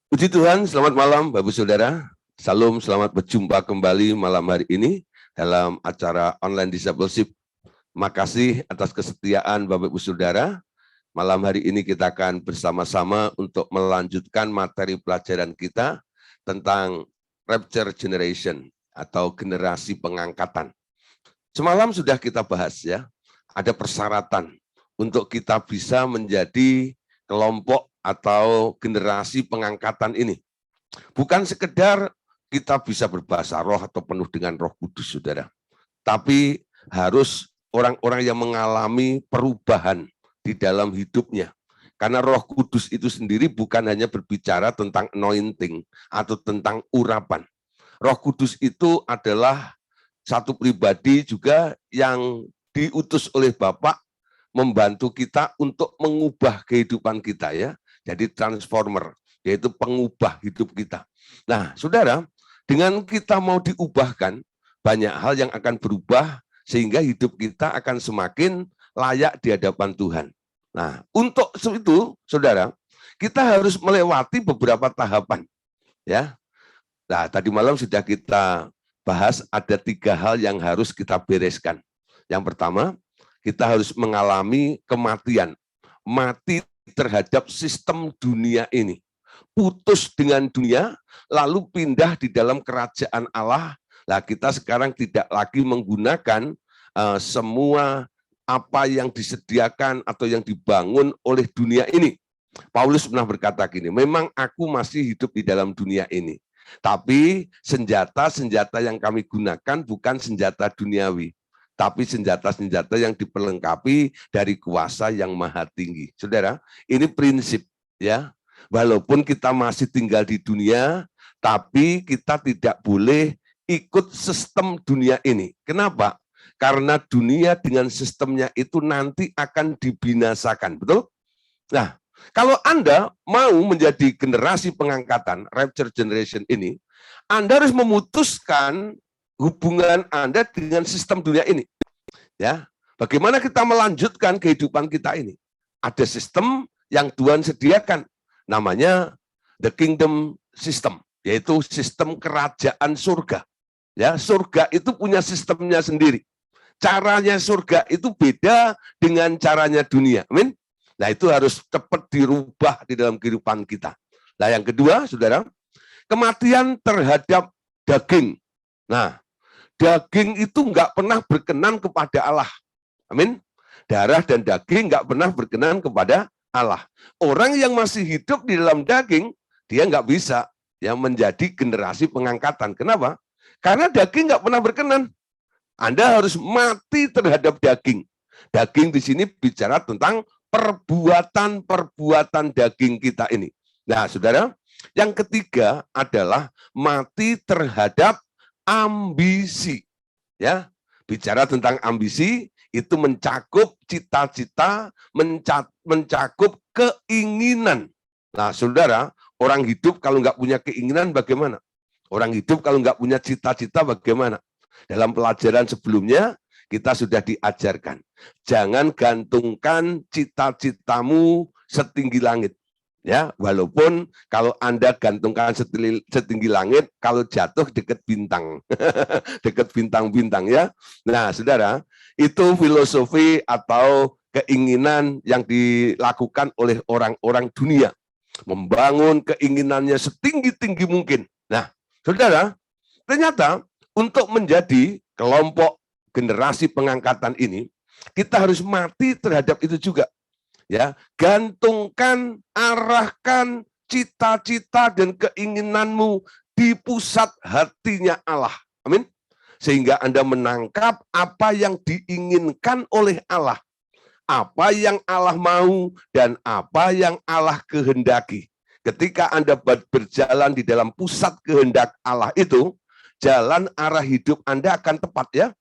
Puji Tuhan, selamat malam Bapak Saudara. Salam, selamat berjumpa kembali malam hari ini dalam acara online discipleship. Makasih atas kesetiaan Bapak Ibu Saudara. Malam hari ini kita akan bersama-sama untuk melanjutkan materi pelajaran kita tentang Rapture Generation atau generasi pengangkatan. Semalam sudah kita bahas ya, ada persyaratan untuk kita bisa menjadi kelompok atau generasi pengangkatan ini. Bukan sekedar kita bisa berbahasa roh atau penuh dengan Roh Kudus, saudara. Tapi harus orang-orang yang mengalami perubahan di dalam hidupnya. Karena Roh Kudus itu sendiri bukan hanya berbicara tentang anointing atau tentang urapan. Roh Kudus itu adalah satu pribadi juga yang diutus oleh Bapa membantu kita untuk mengubah kehidupan kita ya. Jadi transformer, yaitu pengubah hidup kita. Nah, saudara, dengan kita mau diubahkan, banyak hal yang akan berubah sehingga hidup kita akan semakin layak di hadapan Tuhan. Nah, untuk itu, saudara, kita harus melewati beberapa tahapan. Ya. Nah, tadi malam sudah kita bahas ada 3 hal yang harus kita bereskan. Yang pertama, kita harus mengalami kematian. Mati terhadap sistem dunia ini. Putus dengan dunia, lalu pindah di dalam kerajaan Allah. Nah, kita sekarang tidak lagi menggunakan semua apa yang disediakan atau yang dibangun oleh dunia ini. Paulus pernah berkata gini, memang aku masih hidup di dalam dunia ini. Tapi senjata-senjata yang kami gunakan bukan senjata duniawi, tapi senjata-senjata yang diperlengkapi dari kuasa yang maha tinggi. Saudara, ini prinsip ya. Walaupun kita masih tinggal di dunia, tapi kita tidak boleh ikut sistem dunia ini. Kenapa? Karena dunia dengan sistemnya itu nanti akan dibinasakan, betul? Nah, kalau Anda mau menjadi generasi pengangkatan, Rapture Generation ini, Anda harus memutuskan hubungan Anda dengan sistem dunia ini. Ya, bagaimana kita melanjutkan kehidupan kita ini? Ada sistem yang Tuhan sediakan, namanya the kingdom system, yaitu sistem kerajaan surga. Ya, surga itu punya sistemnya sendiri. Caranya surga itu beda dengan caranya dunia. Amin. Nah, itu harus cepat dirubah di dalam kehidupan kita. Nah, yang kedua, saudara, kematian terhadap daging. Nah, daging itu nggak pernah berkenan kepada Allah. Amin. Darah dan daging nggak pernah berkenan kepada Allah. Orang yang masih hidup di dalam daging, dia nggak bisa ya menjadi generasi pengangkatan. Kenapa? Karena daging nggak pernah berkenan. Anda harus mati terhadap daging. Daging di sini bicara tentang perbuatan-perbuatan daging kita ini. Nah, saudara, yang ketiga adalah mati terhadap ambisi. Ya, bicara tentang ambisi itu mencakup cita-cita, mencakup keinginan. Nah, saudara, orang hidup kalau nggak punya keinginan bagaimana? Orang hidup kalau nggak punya cita-cita bagaimana? Dalam pelajaran sebelumnya kita sudah diajarkan, jangan gantungkan cita-citamu setinggi langit. Ya, walaupun kalau Anda gantungkan setinggi langit, kalau jatuh dekat bintang, dekat bintang-bintang ya. Nah, saudara, itu filosofi atau keinginan yang dilakukan oleh orang-orang dunia, membangun keinginannya setinggi-tinggi mungkin. Nah, saudara, ternyata untuk menjadi kelompok generasi pengangkatan ini, kita harus mati terhadap itu juga. Ya, gantungkan, arahkan cita-cita dan keinginanmu di pusat hatinya Allah. Amin. Sehingga Anda menangkap apa yang diinginkan oleh Allah, apa yang Allah mau dan apa yang Allah kehendaki. Ketika Anda berjalan di dalam pusat kehendak Allah itu, jalan arah hidup Anda akan tepat ya.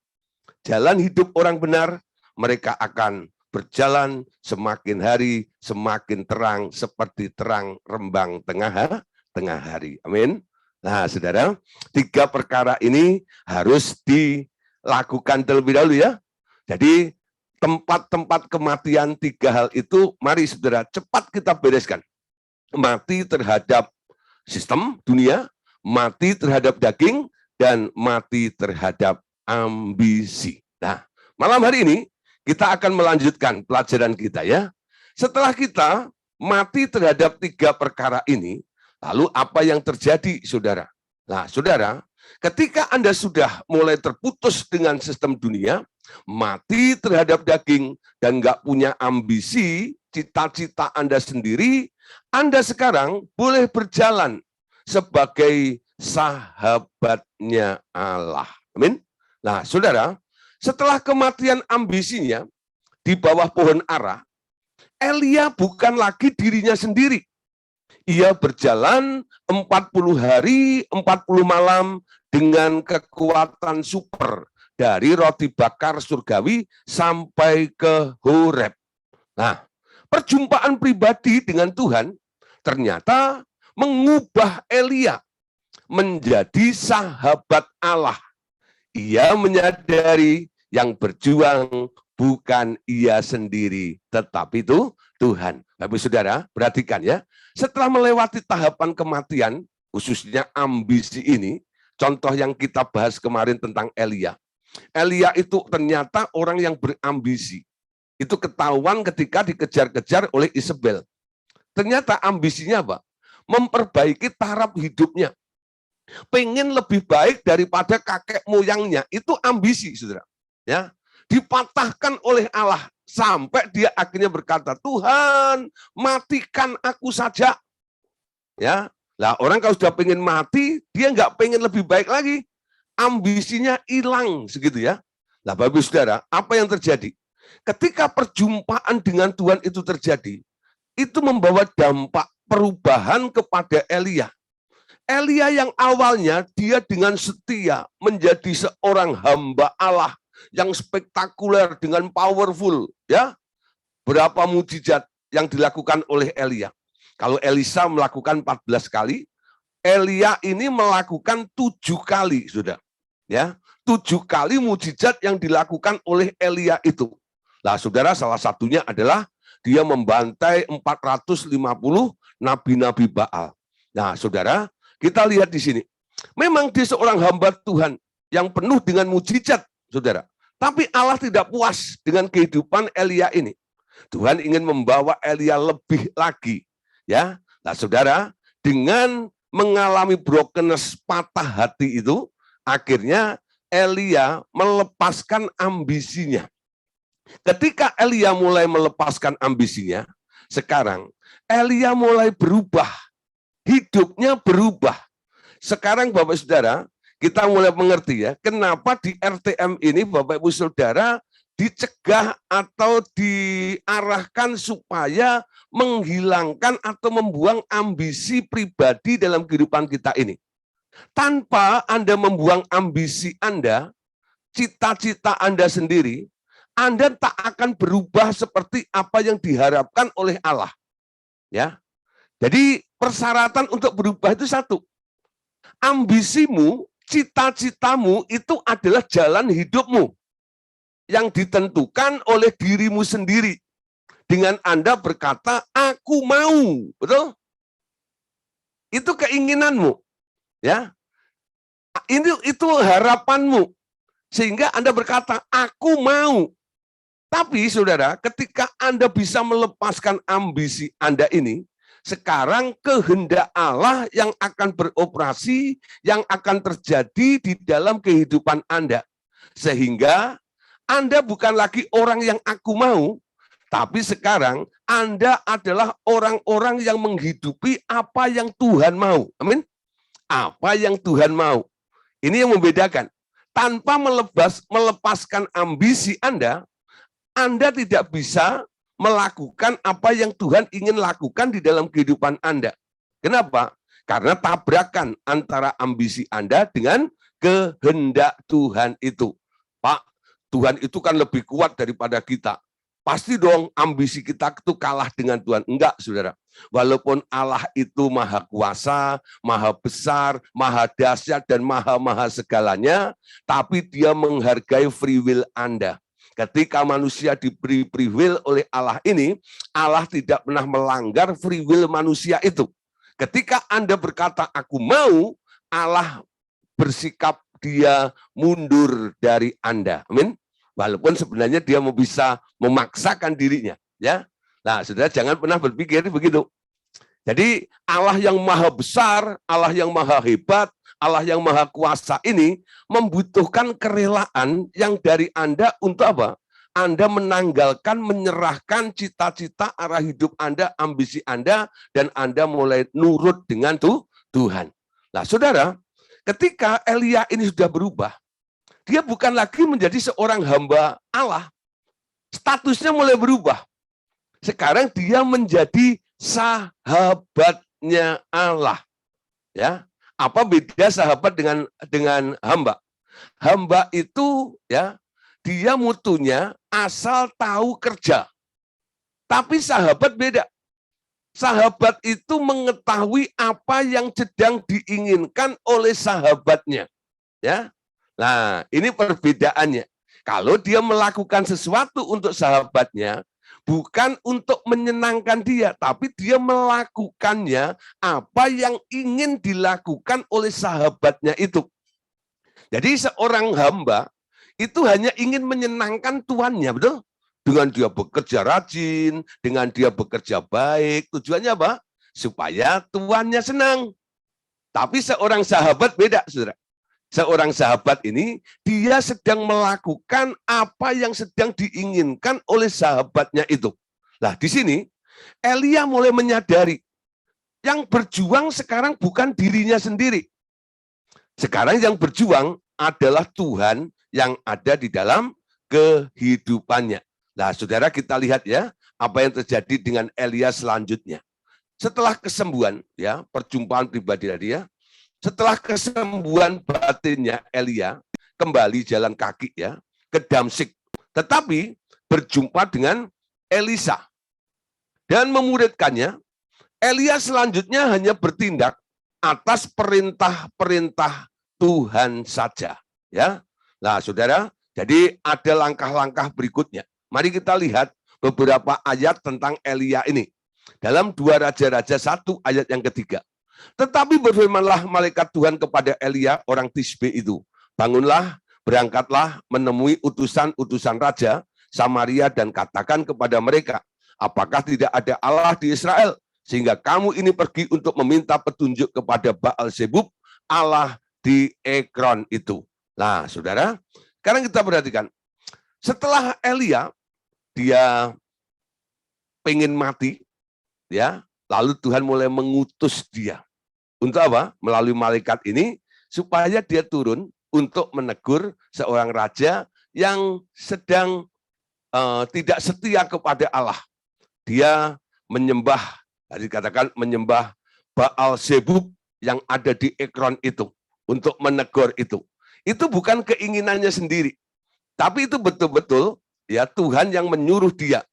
Jalan hidup orang benar, mereka akan berjalan semakin hari semakin terang seperti terang rembang tengah hari. Amin. Nah, saudara, 3 perkara ini harus dilakukan terlebih dahulu ya. Jadi tempat-tempat kematian 3 hal itu, mari saudara cepat kita bereskan. mati terhadap sistem dunia, mati terhadap daging, dan mati terhadap ambisi. Nah, malam hari ini kita akan melanjutkan pelajaran kita ya. Setelah kita mati terhadap 3 perkara ini, lalu apa yang terjadi, saudara? Nah, saudara, ketika Anda sudah mulai terputus dengan sistem dunia, mati terhadap daging, dan nggak punya ambisi, cita-cita Anda sendiri, Anda sekarang boleh berjalan sebagai sahabatnya Allah. Amin. Nah, saudara, setelah kematian ambisinya di bawah pohon ara, Elia bukan lagi dirinya sendiri. Ia berjalan 40 hari, 40 malam dengan kekuatan super dari roti bakar surgawi sampai ke Horeb. Nah, perjumpaan pribadi dengan Tuhan ternyata mengubah Elia menjadi sahabat Allah. Ia menyadari yang berjuang bukan ia sendiri, tetapi itu Tuhan. Bapak saudara, perhatikan ya. Setelah melewati tahapan kematian, khususnya ambisi ini, contoh yang kita bahas kemarin tentang Elia. Elia itu ternyata orang yang berambisi. Itu ketahuan ketika dikejar-kejar oleh Isabel. Ternyata ambisinya apa? Memperbaiki taraf hidupnya. Pengen lebih baik daripada kakek moyangnya. Itu ambisi, saudara. Ya, dipatahkan oleh Allah sampai dia akhirnya berkata, Tuhan, matikan aku saja. Ya, lah orang kalau sudah pengen mati, dia nggak pengen lebih baik lagi. Ambisinya hilang segitu ya. Lah Bapak Saudara, apa yang terjadi? Ketika perjumpaan dengan Tuhan itu terjadi, itu membawa dampak perubahan kepada Elia. Elia yang awalnya dia dengan setia menjadi seorang hamba Allah yang spektakuler dengan powerful, ya. Berapa mujizat yang dilakukan oleh Elia. Kalau Elisa melakukan 14 kali, Elia ini melakukan 7 kali, sudah. Ya, 7 kali mujizat yang dilakukan oleh Elia itu. Nah, saudara, salah satunya adalah dia membantai 450 nabi-nabi Baal. Nah, saudara, kita lihat di sini. Memang dia seorang hamba Tuhan yang penuh dengan mujizat, saudara. Tapi Allah tidak puas dengan kehidupan Elia ini. Tuhan ingin membawa Elia lebih lagi, ya. Nah, saudara, dengan mengalami brokenness, patah hati itu, akhirnya Elia melepaskan ambisinya. Ketika Elia mulai melepaskan ambisinya, sekarang Elia mulai berubah. Hidupnya berubah. Sekarang Bapak Saudara, kita mulai mengerti ya, kenapa di RTM ini Bapak Ibu Saudara dicegah atau diarahkan supaya menghilangkan atau membuang ambisi pribadi dalam kehidupan kita ini. Tanpa Anda membuang ambisi Anda, cita-cita Anda sendiri, Anda tak akan berubah seperti apa yang diharapkan oleh Allah. Ya. Jadi persyaratan untuk berubah itu satu. Ambisimu, cita-citamu itu adalah jalan hidupmu yang ditentukan oleh dirimu sendiri. Dengan Anda berkata, aku mau. Betul? Itu keinginanmu. Ya. Itu harapanmu. Sehingga Anda berkata, aku mau. Tapi saudara, ketika Anda bisa melepaskan ambisi Anda ini, sekarang kehendak Allah yang akan beroperasi, yang akan terjadi di dalam kehidupan Anda. Sehingga Anda bukan lagi orang yang aku mau, tapi sekarang Anda adalah orang-orang yang menghidupi apa yang Tuhan mau. Amin. Apa yang Tuhan mau. Ini yang membedakan. Tanpa melepaskan ambisi Anda tidak bisa melakukan apa yang Tuhan ingin lakukan di dalam kehidupan Anda. Kenapa? Karena tabrakan antara ambisi Anda dengan kehendak Tuhan itu. Pak, Tuhan itu kan lebih kuat daripada kita. Pasti dong ambisi kita itu kalah dengan Tuhan. Enggak, saudara. Walaupun Allah itu maha kuasa, maha besar, maha dahsyat, dan maha-maha segalanya, tapi dia menghargai free will Anda. Ketika manusia diberi free will oleh Allah ini, Allah tidak pernah melanggar free will manusia itu. Ketika Anda berkata, aku mau, Allah bersikap dia mundur dari Anda. Amin. Walaupun sebenarnya dia mau bisa memaksakan dirinya. Ya. Nah, saudara jangan pernah berpikir begitu. Jadi Allah yang maha besar, Allah yang maha hebat, Allah yang maha kuasa ini membutuhkan kerelaan yang dari Anda untuk apa? Anda menanggalkan, menyerahkan cita-cita arah hidup Anda, ambisi Anda, dan Anda mulai nurut dengan Tuhan. Nah, saudara, ketika Elia ini sudah berubah, dia bukan lagi menjadi seorang hamba Allah. Statusnya mulai berubah. Sekarang dia menjadi sahabatnya Allah. Ya, apa beda sahabat dengan hamba? Hamba itu ya dia mutunya asal tahu kerja. Tapi sahabat beda. Sahabat itu mengetahui apa yang sedang diinginkan oleh sahabatnya. Ya. Nah, ini perbedaannya. Kalau dia melakukan sesuatu untuk sahabatnya, bukan untuk menyenangkan dia, tapi dia melakukannya apa yang ingin dilakukan oleh sahabatnya itu. Jadi seorang hamba itu hanya ingin menyenangkan tuannya, betul? Dengan dia bekerja rajin, dengan dia bekerja baik, tujuannya apa? Supaya tuannya senang. Tapi seorang sahabat beda, saudara. Seorang sahabat ini, dia sedang melakukan apa yang sedang diinginkan oleh sahabatnya itu. Nah, di sini, Elia mulai menyadari, yang berjuang sekarang bukan dirinya sendiri. Sekarang yang berjuang adalah Tuhan yang ada di dalam kehidupannya. Nah, saudara kita lihat ya, apa yang terjadi dengan Elia selanjutnya. Setelah kesembuhan, ya perjumpaan pribadi dia, setelah kesembuhan batinnya Elia, kembali jalan kaki ya ke Damsyik. Tetapi berjumpa dengan Elisa dan memuridkannya. Elia selanjutnya hanya bertindak atas perintah-perintah Tuhan saja. Ya, nah saudara, jadi ada langkah-langkah berikutnya. Mari kita lihat beberapa ayat tentang Elia ini. Dalam 2 Raja-Raja 1 ayat yang ketiga. Tetapi berfirmanlah malaikat Tuhan kepada Elia orang Tisbe itu. Bangunlah, berangkatlah menemui utusan-utusan raja Samaria dan katakan kepada mereka, apakah tidak ada Allah di Israel? Sehingga kamu ini pergi untuk meminta petunjuk kepada Baal-Zebub, Allah di Ekron itu. Nah, saudara, sekarang kita perhatikan. Setelah Elia, dia pengen mati, ya, lalu Tuhan mulai mengutus dia. Untuk apa? Melalui malaikat ini, supaya dia turun untuk menegur seorang raja yang sedang tidak setia kepada Allah. Dia menyembah, dikatakan menyembah Baal-Zebub yang ada di Ekron itu, untuk menegur itu. Itu bukan keinginannya sendiri, tapi itu betul-betul ya Tuhan yang menyuruh dia.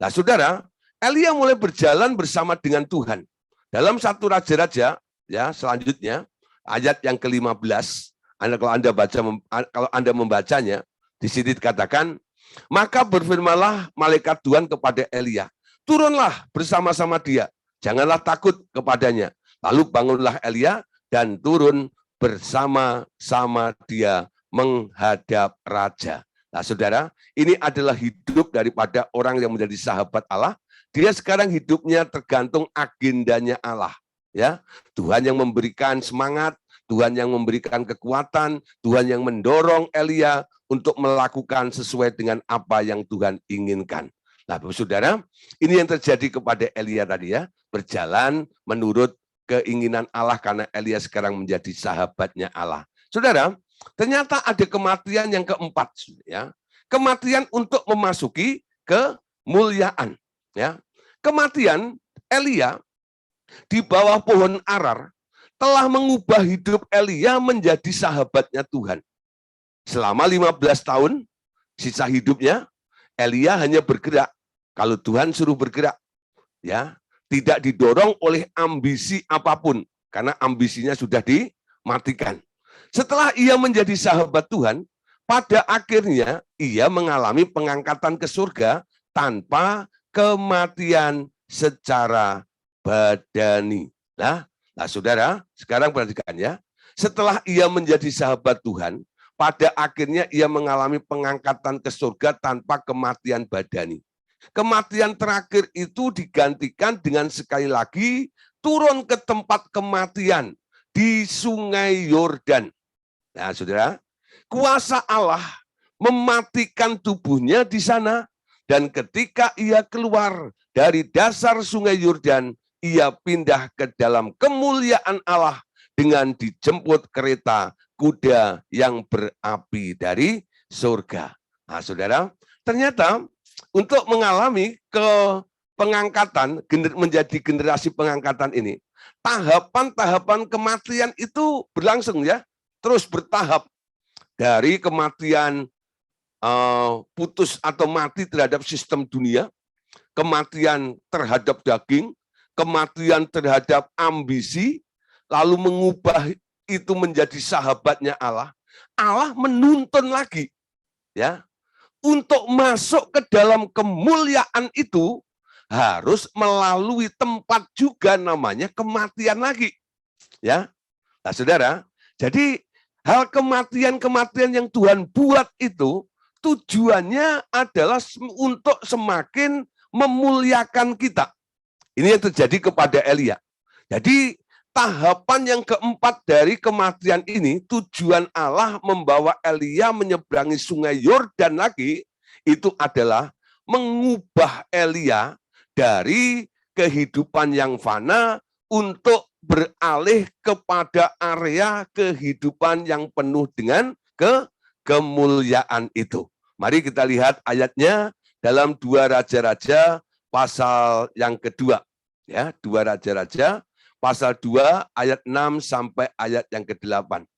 Nah, saudara, Elia mulai berjalan bersama dengan Tuhan. Dalam 1 Raja-Raja ya selanjutnya ayat yang ke-15, kalau Anda membacanya, di sini dikatakan, maka berfirmanlah malaikat Tuhan kepada Elia, turunlah bersama-sama dia, janganlah takut kepadanya. Lalu bangunlah Elia dan turun bersama-sama dia menghadap raja. Nah, saudara, ini adalah hidup daripada orang yang menjadi sahabat Allah. Dia sekarang hidupnya tergantung agendanya Allah. Ya, Tuhan yang memberikan semangat, Tuhan yang memberikan kekuatan, Tuhan yang mendorong Elia untuk melakukan sesuai dengan apa yang Tuhan inginkan. Nah, saudara, ini yang terjadi kepada Elia tadi ya, berjalan menurut keinginan Allah karena Elia sekarang menjadi sahabatnya Allah. Saudara, ternyata ada kematian yang keempat, ya, kematian untuk memasuki kemuliaan. Ya, kematian Elia di bawah pohon arar telah mengubah hidup Elia menjadi sahabatnya Tuhan. Selama 15 tahun sisa hidupnya, Elia hanya bergerak kalau Tuhan suruh bergerak. Ya, tidak didorong oleh ambisi apapun karena ambisinya sudah dimatikan. Setelah ia menjadi sahabat Tuhan, pada akhirnya ia mengalami pengangkatan ke surga tanpa kematian secara badani. Nah, saudara, sekarang perhatikan ya. Setelah ia menjadi sahabat Tuhan, pada akhirnya ia mengalami pengangkatan ke surga tanpa kematian badani. Kematian terakhir itu digantikan dengan sekali lagi turun ke tempat kematian di Sungai Yordan. Nah, saudara, kuasa Allah mematikan tubuhnya di sana, dan ketika ia keluar dari dasar Sungai Yordan, ia pindah ke dalam kemuliaan Allah dengan dijemput kereta kuda yang berapi dari surga. Nah, saudara, ternyata untuk mengalami pengangkatan menjadi generasi pengangkatan ini, tahapan-tahapan kematian itu berlangsung ya, terus bertahap dari kematian putus atau mati terhadap sistem dunia, kematian terhadap daging, kematian terhadap ambisi, lalu mengubah itu menjadi sahabatnya Allah. Allah menuntun lagi, ya, untuk masuk ke dalam kemuliaan itu harus melalui tempat juga namanya kematian lagi, ya. Nah, saudara, jadi hal kematian-kematian yang Tuhan buat itu tujuannya adalah untuk semakin memuliakan kita. Ini yang terjadi kepada Elia. Jadi tahapan yang keempat dari kematian ini, tujuan Allah membawa Elia menyeberangi Sungai Yordan lagi, itu adalah mengubah Elia dari kehidupan yang fana untuk beralih kepada area kehidupan yang penuh dengan kemuliaan itu. Mari kita lihat ayatnya dalam 2 Raja-Raja pasal yang kedua. Ya, 2 Raja-Raja pasal 2 ayat 6 sampai ayat yang ke-8.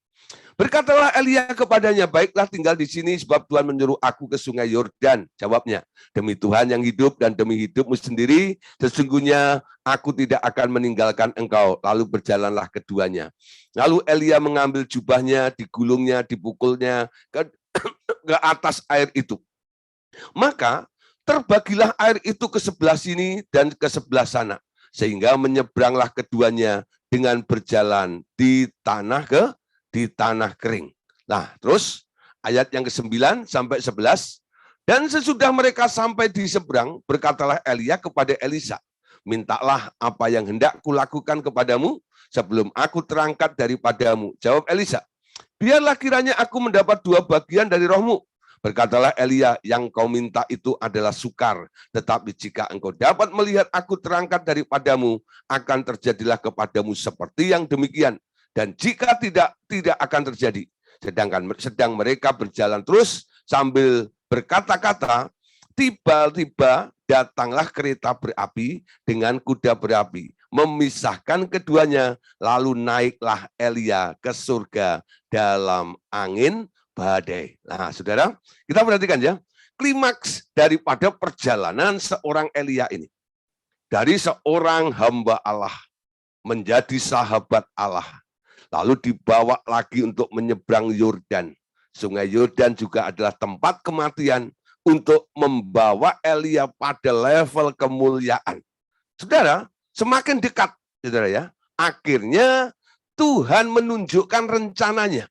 Berkatalah Elia kepadanya, baiklah tinggal di sini sebab Tuhan menyuruh aku ke Sungai Yordan. Jawabnya, demi Tuhan yang hidup dan demi hidupmu sendiri, sesungguhnya aku tidak akan meninggalkan engkau. Lalu berjalanlah keduanya. Lalu Elia mengambil jubahnya, digulungnya, dipukulnya ke atas air itu. Maka terbagilah air itu ke sebelah sini dan ke sebelah sana, sehingga menyeberanglah keduanya dengan berjalan di tanah kering. Nah, terus ayat yang ke-9 sampai 11. Dan sesudah mereka sampai di seberang, berkatalah Elia kepada Elisa, mintalah apa yang hendak kulakukan kepadamu sebelum aku terangkat daripadamu. Jawab Elisa, biarlah kiranya aku mendapat 2 bagian dari rohmu. Berkatalah Elia, yang kau minta itu adalah sukar, tetapi jika engkau dapat melihat aku terangkat daripadamu, akan terjadilah kepadamu seperti yang demikian. Dan jika tidak akan terjadi. Sedang mereka berjalan terus sambil berkata-kata, tiba-tiba datanglah kereta berapi dengan kuda berapi, memisahkan keduanya, lalu naiklah Elia ke surga dalam angin badai. Nah, saudara, kita perhatikan ya, klimaks daripada perjalanan seorang Elia ini. Dari seorang hamba Allah menjadi sahabat Allah, lalu dibawa lagi untuk menyeberang Yordan. Sungai Yordan juga adalah tempat kematian untuk membawa Elia pada level kemuliaan. Saudara, semakin dekat, saudara ya, akhirnya Tuhan menunjukkan rencananya.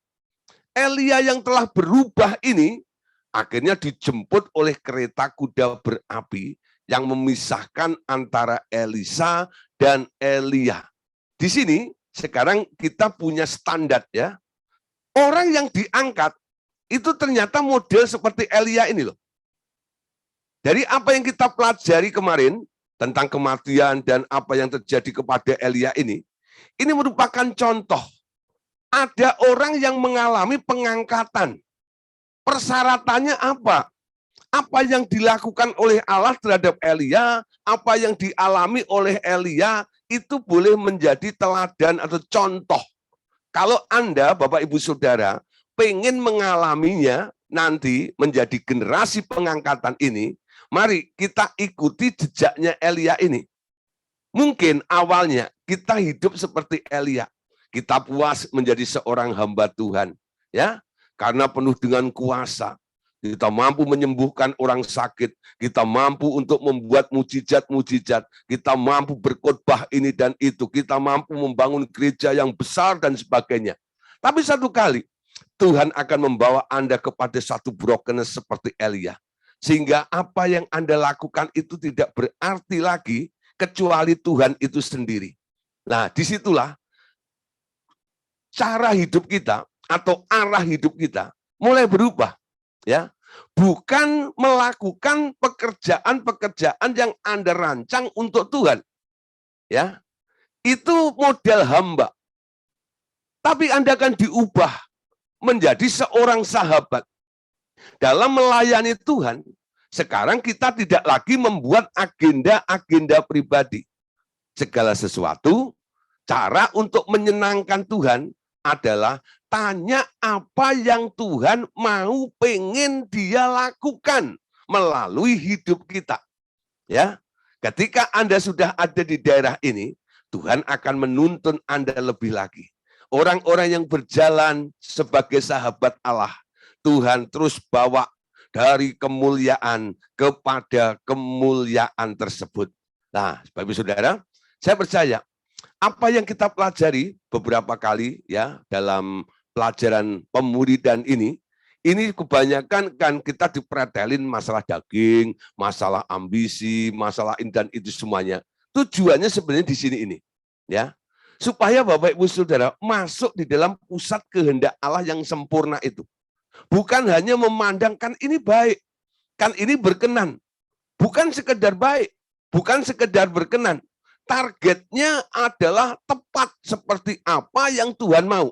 Elia yang telah berubah ini akhirnya dijemput oleh kereta kuda berapi yang memisahkan antara Elisa dan Elia. Di sini sekarang kita punya standar ya. Orang yang diangkat itu ternyata model seperti Elia ini loh. Dari apa yang kita pelajari kemarin tentang kematian dan apa yang terjadi kepada Elia ini merupakan contoh. Ada orang yang mengalami pengangkatan. Persyaratannya apa? Apa yang dilakukan oleh Allah terhadap Elia, apa yang dialami oleh Elia, itu boleh menjadi teladan atau contoh. Kalau Anda, Bapak Ibu Saudara, pengen mengalaminya nanti menjadi generasi pengangkatan ini, mari kita ikuti jejaknya Elia ini. Mungkin awalnya kita hidup seperti Elia. Kita puas menjadi seorang hamba Tuhan. Ya, karena penuh dengan kuasa. Kita mampu menyembuhkan orang sakit, kita mampu untuk membuat mujizat-mujizat, kita mampu berkhotbah ini dan itu, kita mampu membangun gereja yang besar dan sebagainya. Tapi satu kali, Tuhan akan membawa Anda kepada satu brokenness seperti Elia. Sehingga apa yang Anda lakukan itu tidak berarti lagi, kecuali Tuhan itu sendiri. Nah, disitulah cara hidup kita atau arah hidup kita mulai berubah. Ya, bukan melakukan pekerjaan-pekerjaan yang Anda rancang untuk Tuhan. Ya, itu model hamba. Tapi Anda akan diubah menjadi seorang sahabat. Dalam melayani Tuhan, sekarang kita tidak lagi membuat agenda-agenda pribadi. Segala sesuatu, cara untuk menyenangkan Tuhan adalah tanya apa yang Tuhan mau pengen dia lakukan melalui hidup kita. Ya, ketika Anda sudah ada di daerah ini, Tuhan akan menuntun Anda lebih lagi. Orang-orang yang berjalan sebagai sahabat Allah, Tuhan terus bawa dari kemuliaan kepada kemuliaan tersebut. Nah, Bapak Saudara, saya percaya apa yang kita pelajari beberapa kali ya dalam pelajaran pemuridan ini kebanyakan kan kita dipretelin masalah daging, masalah ambisi, masalah ini dan itu semuanya. Tujuannya sebenarnya di sini ini, ya, supaya Bapak Ibu Saudara masuk di dalam pusat kehendak Allah yang sempurna itu. Bukan hanya memandangkan ini baik, kan ini berkenan. Bukan sekedar baik, bukan sekedar berkenan. Targetnya adalah tepat seperti apa yang Tuhan mau.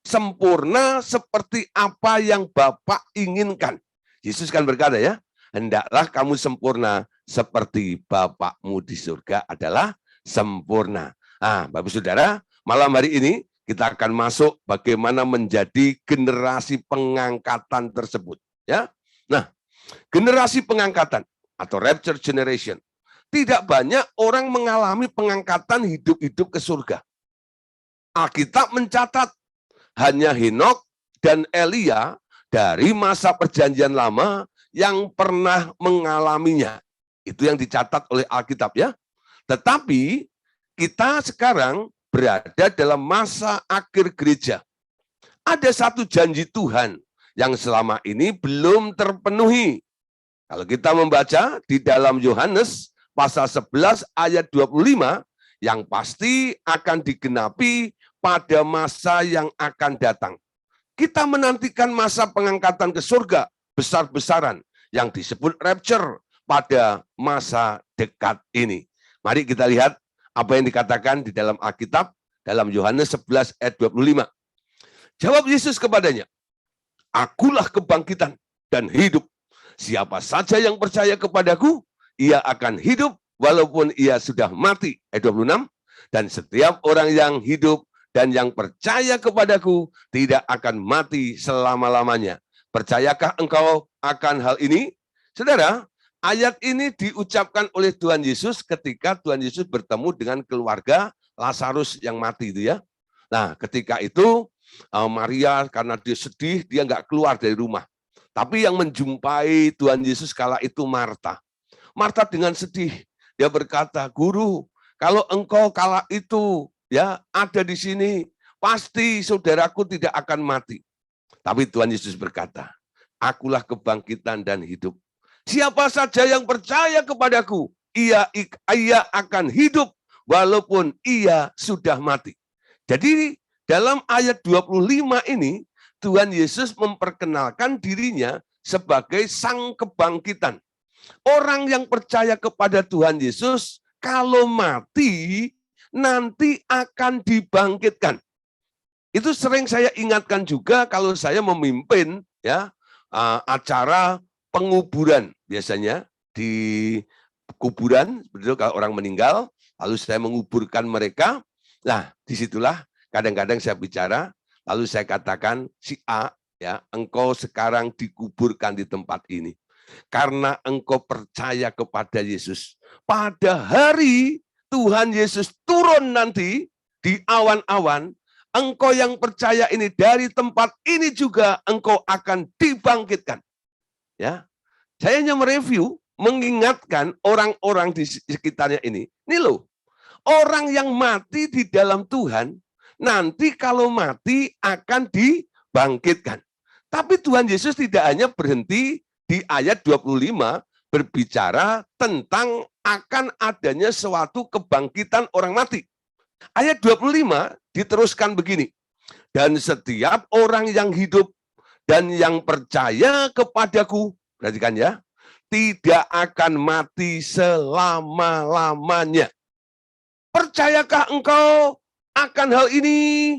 Sempurna seperti apa yang Bapa inginkan. Yesus kan berkata ya, hendaklah kamu sempurna seperti Bapakmu di surga adalah sempurna. Nah, Bapak Saudara, malam hari ini kita akan masuk bagaimana menjadi generasi pengangkatan tersebut. Ya, nah, generasi pengangkatan atau rapture generation. Tidak banyak orang mengalami pengangkatan hidup-hidup ke surga. Alkitab mencatat hanya Henokh dan Elia dari masa perjanjian lama yang pernah mengalaminya. Itu yang dicatat oleh Alkitab ya. Tetapi kita sekarang berada dalam masa akhir gereja. Ada satu janji Tuhan yang selama ini belum terpenuhi. Kalau kita membaca di dalam Yohanes pasal 11 ayat 25, yang pasti akan digenapi pada masa yang akan datang. Kita menantikan masa pengangkatan ke surga besar-besaran yang disebut rapture pada masa dekat ini. Mari kita lihat apa yang dikatakan di dalam Alkitab dalam Yohanes 11 ayat 25. Jawab Yesus kepadanya, akulah kebangkitan dan hidup. Siapa saja yang percaya kepadaku, ia akan hidup walaupun ia sudah mati. Ayat 26. Dan setiap orang yang hidup dan yang percaya kepadaku tidak akan mati selama-lamanya. Percayakah engkau akan hal ini? Saudara, ayat ini diucapkan oleh Tuhan Yesus ketika Tuhan Yesus bertemu dengan keluarga Lazarus yang mati itu ya. Nah, ketika itu Maria karena dia sedih, dia nggak keluar dari rumah. Tapi yang menjumpai Tuhan Yesus kala itu Marta. Marta dengan sedih, dia berkata, Guru, kalau engkau kala itu ya ada di sini, pasti saudaraku tidak akan mati. Tapi Tuhan Yesus berkata, akulah kebangkitan dan hidup. Siapa saja yang percaya kepadaku, ia akan hidup walaupun ia sudah mati. Jadi dalam ayat 25 ini, Tuhan Yesus memperkenalkan dirinya sebagai sang kebangkitan. Orang yang percaya kepada Tuhan Yesus, kalau mati, nanti akan dibangkitkan. Itu sering saya ingatkan juga kalau saya memimpin ya acara penguburan. Biasanya di kuburan, betul kalau orang meninggal, lalu saya menguburkan mereka. Nah, disitulah kadang-kadang saya bicara, lalu saya katakan, si A, ya, engkau sekarang dikuburkan di tempat ini. Karena engkau percaya kepada Yesus. Pada hari Tuhan Yesus turun nanti di awan-awan, engkau yang percaya ini dari tempat ini juga engkau akan dibangkitkan. Ya, saya hanya mereview, mengingatkan orang-orang di sekitarnya ini. Ini loh, orang yang mati di dalam Tuhan, nanti kalau mati akan dibangkitkan. Tapi Tuhan Yesus tidak hanya berhenti di ayat 25 berbicara tentang akan adanya suatu kebangkitan orang mati. Ayat 25 diteruskan begini. Dan setiap orang yang hidup dan yang percaya kepadaku, perhatikan ya, tidak akan mati selama-lamanya. Percayakah engkau akan hal ini?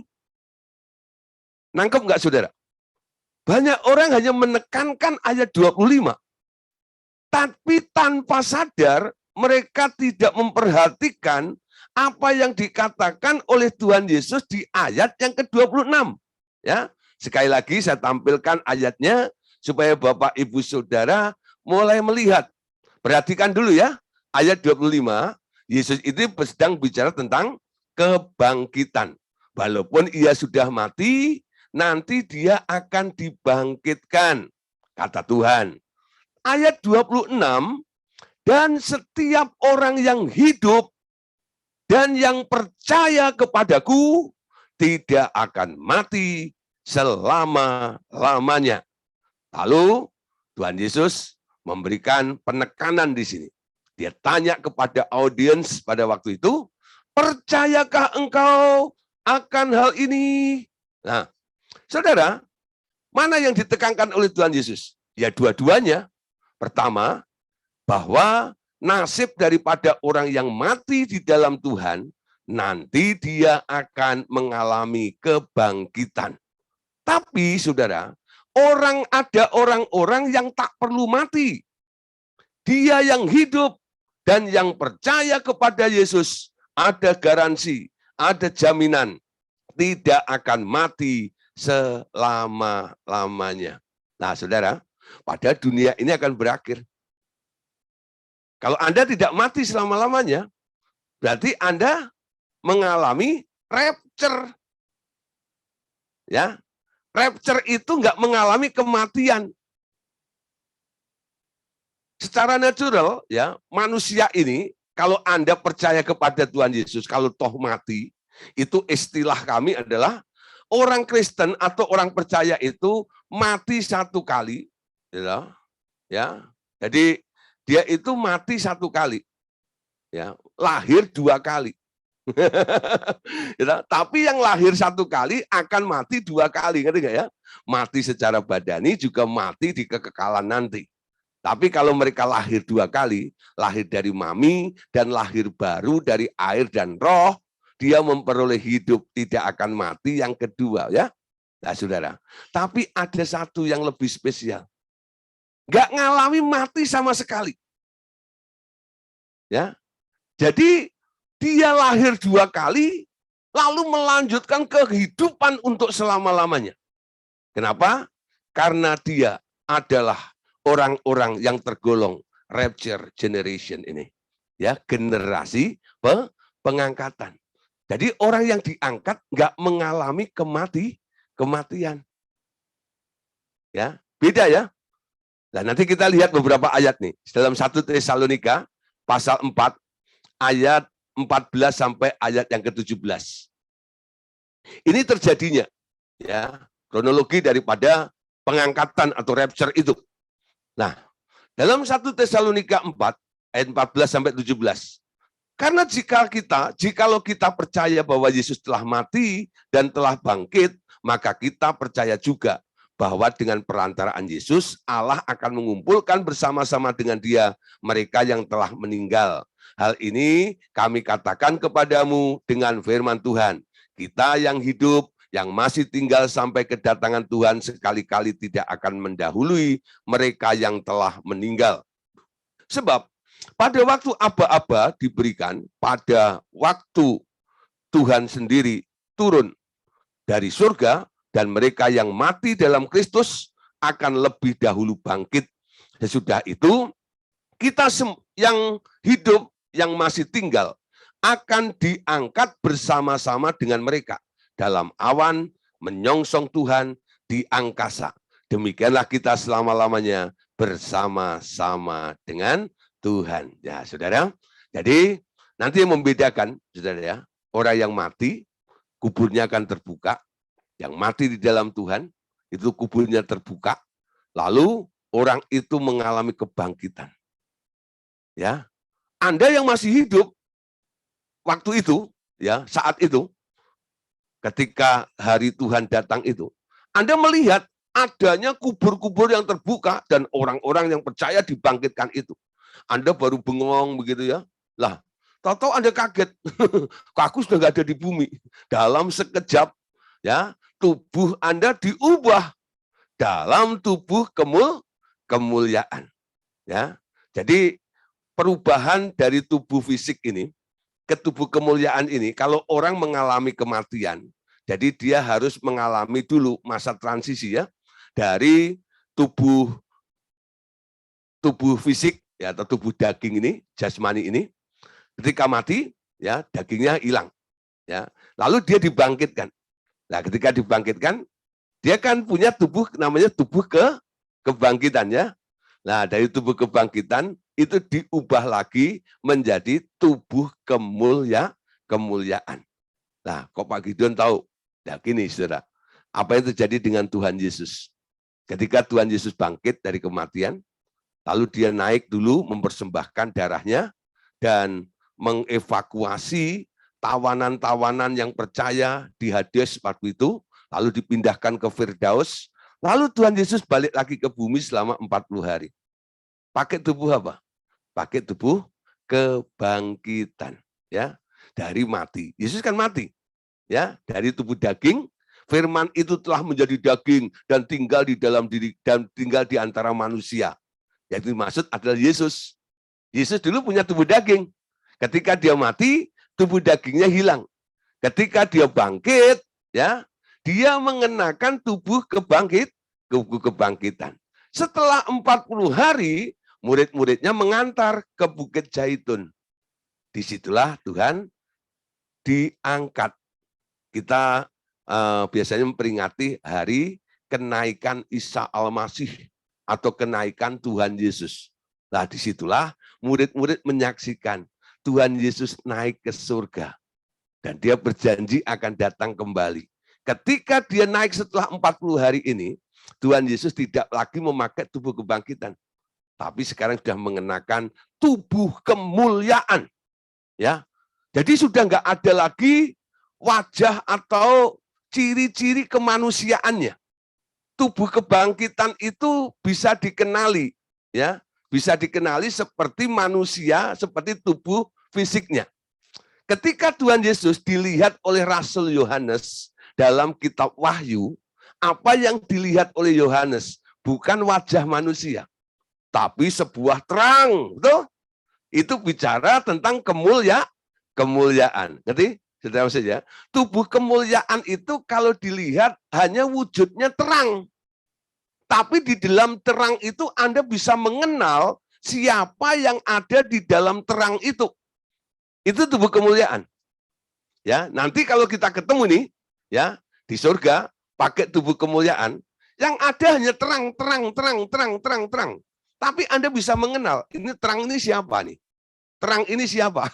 Nangkep nggak saudara? Banyak orang hanya menekankan ayat 25. Tapi tanpa sadar mereka tidak memperhatikan apa yang dikatakan oleh Tuhan Yesus di ayat yang ke-26. Ya, sekali lagi saya tampilkan ayatnya supaya Bapak Ibu Saudara mulai melihat. Perhatikan dulu ya, ayat 25, Yesus itu sedang bicara tentang kebangkitan. Walaupun ia sudah mati, nanti dia akan dibangkitkan, kata Tuhan. Ayat 26, dan setiap orang yang hidup dan yang percaya kepadaku tidak akan mati selama-lamanya. Lalu Tuhan Yesus memberikan penekanan di sini. Dia tanya kepada audiens pada waktu itu, percayakah engkau akan hal ini? Nah, saudara, mana yang ditekankan oleh Tuhan Yesus? Ya dua-duanya. Pertama, bahwa nasib daripada orang yang mati di dalam Tuhan, nanti dia akan mengalami kebangkitan. Tapi saudara, ada orang-orang yang tak perlu mati. Dia yang hidup dan yang percaya kepada Yesus, ada garansi, ada jaminan, tidak akan mati selama-lamanya. Nah saudara, pada dunia ini akan berakhir. Kalau Anda tidak mati selama-lamanya, berarti Anda mengalami rapture. Ya, rapture itu nggak mengalami kematian. Secara natural, ya, manusia ini, kalau Anda percaya kepada Tuhan Yesus, kalau toh mati, itu istilah kami adalah orang Kristen atau orang percaya itu mati satu kali, ya. Jadi dia itu mati satu kali, ya, lahir dua kali. Tapi yang lahir satu kali akan mati dua kali, ngerti nggak ya? Mati secara badani juga mati di kekekalan nanti. Tapi kalau mereka lahir dua kali, lahir dari mami dan lahir baru dari air dan roh, dia memperoleh hidup, tidak akan mati yang kedua, ya. Nah, saudara. Tapi ada satu yang lebih spesial. Nggak ngalami mati sama sekali. Ya, jadi dia lahir dua kali, lalu melanjutkan kehidupan untuk selama-lamanya. Kenapa? Karena dia adalah orang-orang yang tergolong rapture generation ini. Ya, generasi pengangkatan. Jadi orang yang diangkat nggak mengalami kematian. Ya, beda ya. Nah, nanti kita lihat beberapa ayat nih. Dalam 1 Tesalonika pasal 4 ayat 14 sampai ayat yang ke-17. Ini terjadinya, ya, kronologi daripada pengangkatan atau rapture itu. Nah, dalam 1 Tesalonika 4 ayat 14 sampai 17. Karena jikalau kita percaya bahwa Yesus telah mati dan telah bangkit, maka kita percaya juga bahwa dengan perantaraan Yesus, Allah akan mengumpulkan bersama-sama dengan Dia mereka yang telah meninggal. Hal ini kami katakan kepadamu dengan firman Tuhan. Kita yang hidup, yang masih tinggal sampai kedatangan Tuhan sekali-kali tidak akan mendahului mereka yang telah meninggal. Sebab pada waktu aba-aba diberikan, pada waktu Tuhan sendiri turun dari surga, dan mereka yang mati dalam Kristus akan lebih dahulu bangkit. Sesudah itu, kita yang hidup, yang masih tinggal, akan diangkat bersama-sama dengan mereka dalam awan, menyongsong Tuhan di angkasa. Demikianlah kita selama-lamanya bersama-sama dengan Tuhan. Ya, saudara. Jadi nanti yang membedakan, saudara ya, orang yang mati, kuburnya akan terbuka. Yang mati di dalam Tuhan, itu kuburnya terbuka. Lalu orang itu mengalami kebangkitan. Ya, Anda yang masih hidup waktu itu, ya, saat itu, ketika hari Tuhan datang itu, Anda melihat adanya kubur-kubur yang terbuka dan orang-orang yang percaya dibangkitkan itu. Anda baru bengong begitu ya. Lah, tahu-tahu Anda kaget. Aku sudah nggak ada di bumi. Dalam sekejap ya, tubuh Anda diubah dalam tubuh kemuliaan. Ya. Jadi perubahan dari tubuh fisik ini ke tubuh kemuliaan ini, kalau orang mengalami kematian, jadi dia harus mengalami dulu masa transisi ya, dari tubuh fisik ya, atau tubuh daging ini, jasmani ini, ketika mati ya dagingnya hilang ya, lalu dia dibangkitkan. Nah, ketika dibangkitkan, dia kan punya tubuh namanya tubuh kebangkitan ya. Nah, dari tubuh kebangkitan itu diubah lagi menjadi tubuh kemuliaan. Nah, kok Pak Gideon tahu? Nah, gini, saudara. Apa yang terjadi dengan Tuhan Yesus? Ketika Tuhan Yesus bangkit dari kematian, lalu dia naik dulu mempersembahkan darahnya dan mengevakuasi tawanan-tawanan yang percaya di Hades waktu itu, lalu dipindahkan ke Firdaus, lalu Tuhan Yesus balik lagi ke bumi selama 40 hari. Pakai tubuh apa? Pakai tubuh kebangkitan, ya, dari mati. Yesus kan mati, ya, dari tubuh daging. Firman itu telah menjadi daging dan tinggal di dalam diri dan tinggal di antara manusia. Yang dimaksud adalah Yesus. Yesus dulu punya tubuh daging. Ketika dia mati, tubuh dagingnya hilang. Ketika dia bangkit, ya, dia mengenakan tubuh kebangkitan. Setelah 40 hari, murid-muridnya mengantar ke Bukit Zaitun. Disitulah Tuhan diangkat. Kita biasanya memperingati hari kenaikan Isa Al-Masih atau kenaikan Tuhan Yesus. Nah, disitulah murid-murid menyaksikan Tuhan Yesus naik ke surga. Dan dia berjanji akan datang kembali. Ketika dia naik setelah 40 hari ini, Tuhan Yesus tidak lagi memakai tubuh kebangkitan. Tapi sekarang sudah mengenakan tubuh kemuliaan. Ya, jadi sudah nggak ada lagi wajah atau ciri-ciri kemanusiaannya. Tubuh kebangkitan itu bisa dikenali, ya, bisa dikenali seperti manusia, seperti tubuh fisiknya. Ketika Tuhan Yesus dilihat oleh Rasul Yohanes dalam kitab Wahyu, apa yang dilihat oleh Yohanes bukan wajah manusia, tapi sebuah terang. Betul? Itu bicara tentang kemuliaan. Ngerti? Saudara saja, tubuh kemuliaan itu kalau dilihat hanya wujudnya terang. Tapi di dalam terang itu Anda bisa mengenal siapa yang ada di dalam terang itu. Itu tubuh kemuliaan. Ya, nanti kalau kita ketemu nih, ya, di surga pakai tubuh kemuliaan, yang ada hanya terang. Tapi Anda bisa mengenal, ini terang ini siapa nih? Terang ini siapa?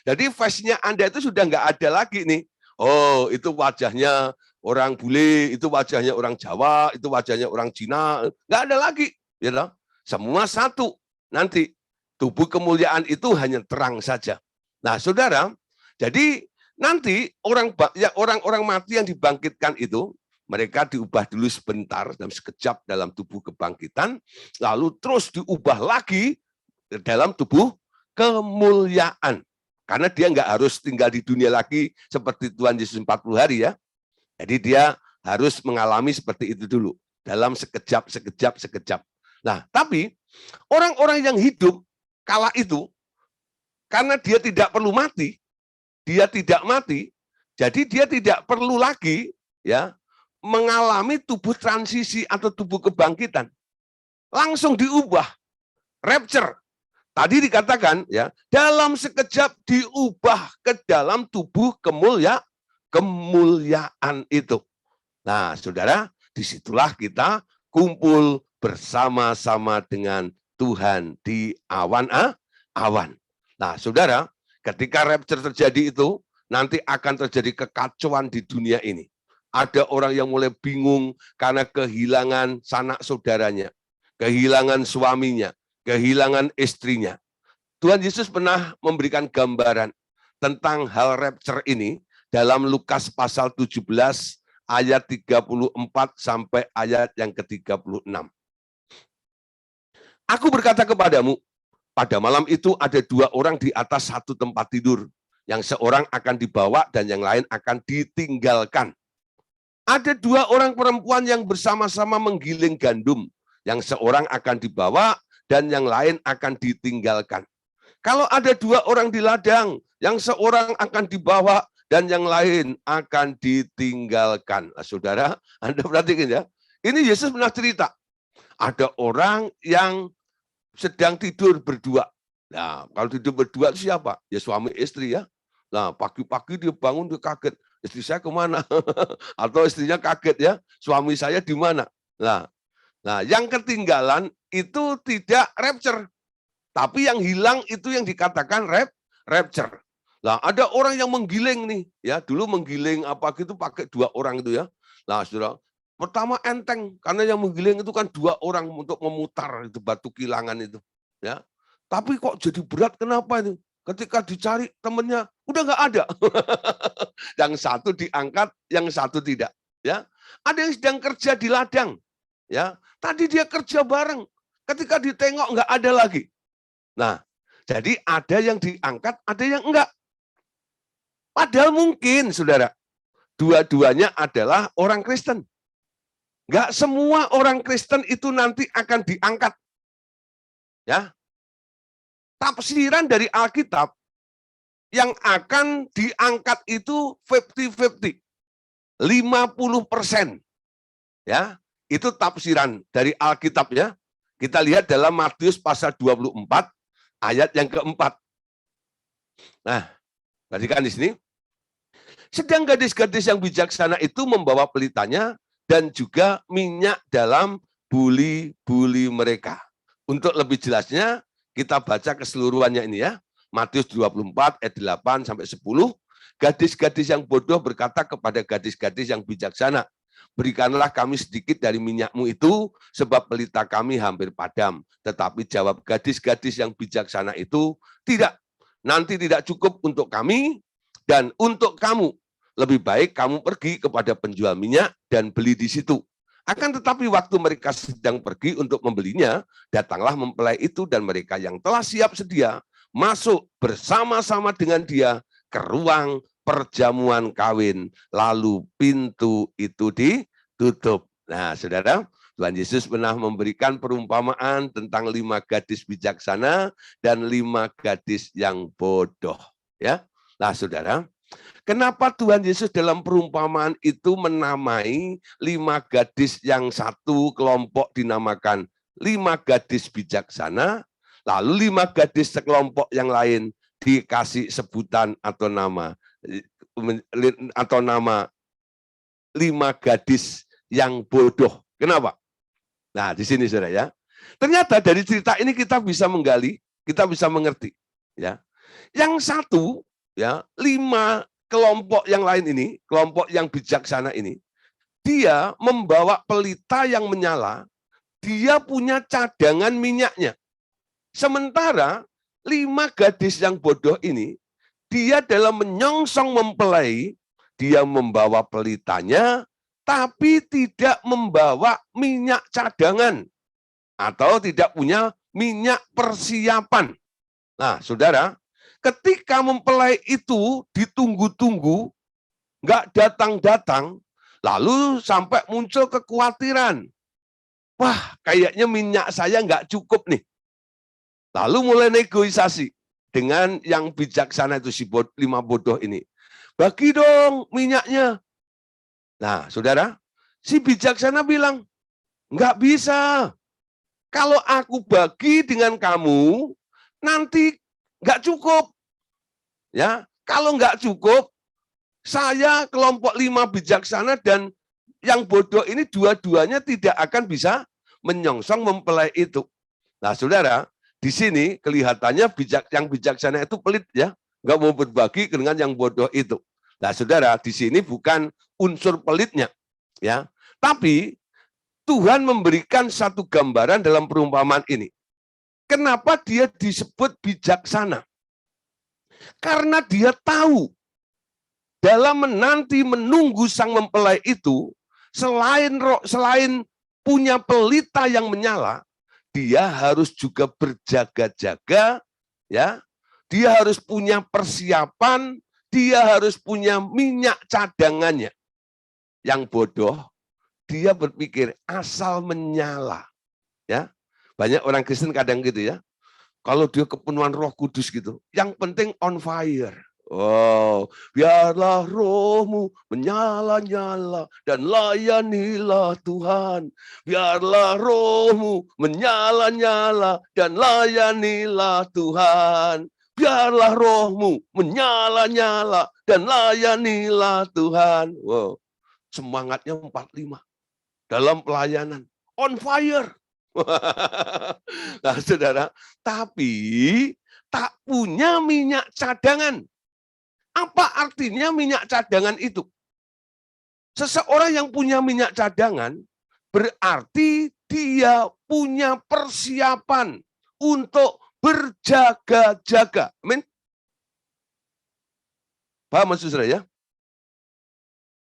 Jadi face-nya Anda itu sudah nggak ada lagi nih. Oh, itu wajahnya orang bule, itu wajahnya orang Jawa, itu wajahnya orang Cina. Nggak ada lagi. Ya, semua satu. Nanti tubuh kemuliaan itu hanya terang saja. Nah, saudara, jadi nanti orang-orang mati yang dibangkitkan itu, mereka diubah dulu sebentar, dalam sekejap dalam tubuh kebangkitan, lalu terus diubah lagi dalam tubuh kemuliaan. Karena dia nggak harus tinggal di dunia lagi seperti Tuhan Yesus 40 hari ya. Jadi dia harus mengalami seperti itu dulu. Dalam sekejap. Nah, tapi orang-orang yang hidup kala itu, karena dia tidak perlu mati, dia tidak mati, jadi dia tidak perlu lagi ya mengalami tubuh transisi atau tubuh kebangkitan. Langsung diubah, rapture. Tadi dikatakan ya, dalam sekejap diubah ke dalam tubuh kemuliaan itu. Nah, saudara, disitulah kita kumpul bersama-sama dengan Tuhan di awan. Nah, saudara, ketika rapture terjadi itu, nanti akan terjadi kekacauan di dunia ini. Ada orang yang mulai bingung karena kehilangan sanak saudaranya, kehilangan suaminya, kehilangan istrinya. Tuhan Yesus pernah memberikan gambaran tentang hal rapture ini dalam Lukas pasal 17 ayat 34 sampai ayat yang ke-36. Aku berkata kepadamu, pada malam itu ada dua orang di atas satu tempat tidur, yang seorang akan dibawa dan yang lain akan ditinggalkan. Ada dua orang perempuan yang bersama-sama menggiling gandum, yang seorang akan dibawa dan yang lain akan ditinggalkan. Kalau ada dua orang di ladang, yang seorang akan dibawa dan yang lain akan ditinggalkan. Nah, saudara, Anda perhatikan ya. Ini Yesus pernah cerita. Ada orang yang sedang tidur berdua. Nah, kalau tidur berdua itu siapa? Ya suami istri ya. Nah, pagi-pagi dia bangun, dia kaget. Istri saya kemana? Atau istrinya kaget ya, suami saya di mana? Nah, yang ketinggalan itu tidak rapture. Tapi yang hilang itu yang dikatakan rapture. Nah, ada orang yang menggiling nih, ya dulu menggiling apa gitu pakai dua orang itu ya. Nah, saudara, pertama enteng karena yang menggiling itu kan dua orang untuk memutar itu batu kilangan itu, ya. Tapi kok jadi berat kenapa itu? Ketika dicari temennya udah nggak ada. Yang satu diangkat, yang satu tidak, ya. Ada yang sedang kerja di ladang, ya. Tadi dia kerja bareng, ketika ditengok nggak ada lagi. Nah, jadi ada yang diangkat, ada yang enggak. Padahal mungkin, saudara, dua-duanya adalah orang Kristen. Enggak semua orang Kristen itu nanti akan diangkat. Ya, tafsiran dari Alkitab yang akan diangkat itu 50-50. 50%. Ya, itu tafsiran dari Alkitab ya. Kita lihat dalam Matius pasal 24 ayat yang keempat. Nah, perhatikan di sini. Sedang gadis-gadis yang bijaksana itu membawa pelitanya dan juga minyak dalam buli-buli mereka. Untuk lebih jelasnya, kita baca keseluruhannya ini ya. Matius 24 ayat 8 sampai 10. Gadis-gadis yang bodoh berkata kepada gadis-gadis yang bijaksana, berikanlah kami sedikit dari minyakmu itu, sebab pelita kami hampir padam. Tetapi jawab gadis-gadis yang bijaksana itu, tidak. Nanti tidak cukup untuk kami dan untuk kamu. Lebih baik kamu pergi kepada penjual minyak dan beli di situ. Akan tetapi waktu mereka sedang pergi untuk membelinya, datanglah mempelai itu dan mereka yang telah siap sedia masuk bersama-sama dengan dia ke ruang perjamuan kawin, lalu pintu itu ditutup. Nah, saudara, Tuhan Yesus pernah memberikan perumpamaan tentang 5 gadis bijaksana dan 5 gadis yang bodoh. Ya, nah saudara, kenapa Tuhan Yesus dalam perumpamaan itu menamai 5 gadis yang satu kelompok dinamakan 5 gadis bijaksana, lalu 5 gadis sekelompok yang lain dikasih sebutan atau nama 5 gadis yang bodoh. Kenapa? Nah, di sini saudara ya. Ternyata dari cerita ini kita bisa menggali, kita bisa mengerti, ya. Yang satu, ya, 5 kelompok yang lain ini, kelompok yang bijaksana ini, dia membawa pelita yang menyala, dia punya cadangan minyaknya. Sementara 5 gadis yang bodoh ini, dia dalam menyongsong mempelai, dia membawa pelitanya, tapi tidak membawa minyak cadangan, atau tidak punya minyak persiapan. Nah, saudara, ketika mempelai itu ditunggu-tunggu, nggak datang-datang, lalu sampai muncul kekhawatiran. Wah, kayaknya minyak saya nggak cukup nih. Lalu mulai negosiasi dengan yang bijaksana itu si 5 bodoh ini. Bagi dong minyaknya. Nah, saudara, si bijaksana bilang, nggak bisa. Kalau aku bagi dengan kamu, nanti nggak cukup. Ya, kalau nggak cukup, Saya kelompok 5 bijaksana dan yang bodoh ini dua-duanya tidak akan bisa menyongsong mempelai itu. Nah, saudara, di sini kelihatannya yang bijaksana itu pelit ya, nggak mau berbagi dengan yang bodoh itu. Nah, saudara, di sini bukan unsur pelitnya, ya, tapi Tuhan memberikan satu gambaran dalam perumpamaan ini. Kenapa dia disebut bijaksana? Karena dia tahu dalam menanti menunggu sang mempelai itu, selain punya pelita yang menyala, dia harus juga berjaga-jaga, ya. Dia harus punya persiapan, dia harus punya minyak cadangannya. Yang bodoh, dia berpikir asal menyala, ya. Banyak orang Kristen kadang gitu ya. Kalau dia kepenuhan Roh Kudus gitu, yang penting on fire. Oh, biarlah rohmu menyala-nyala dan layanilah Tuhan. Biarlah rohmu menyala-nyala dan layanilah Tuhan. Biarlah rohmu menyala-nyala dan layanilah Tuhan. Wow, semangatnya 45 dalam pelayanan. On fire. Nah, saudara, tapi tak punya minyak cadangan. Apa artinya minyak cadangan itu? Seseorang yang punya minyak cadangan berarti dia punya persiapan untuk berjaga-jaga. Amin. Paham maksud saya?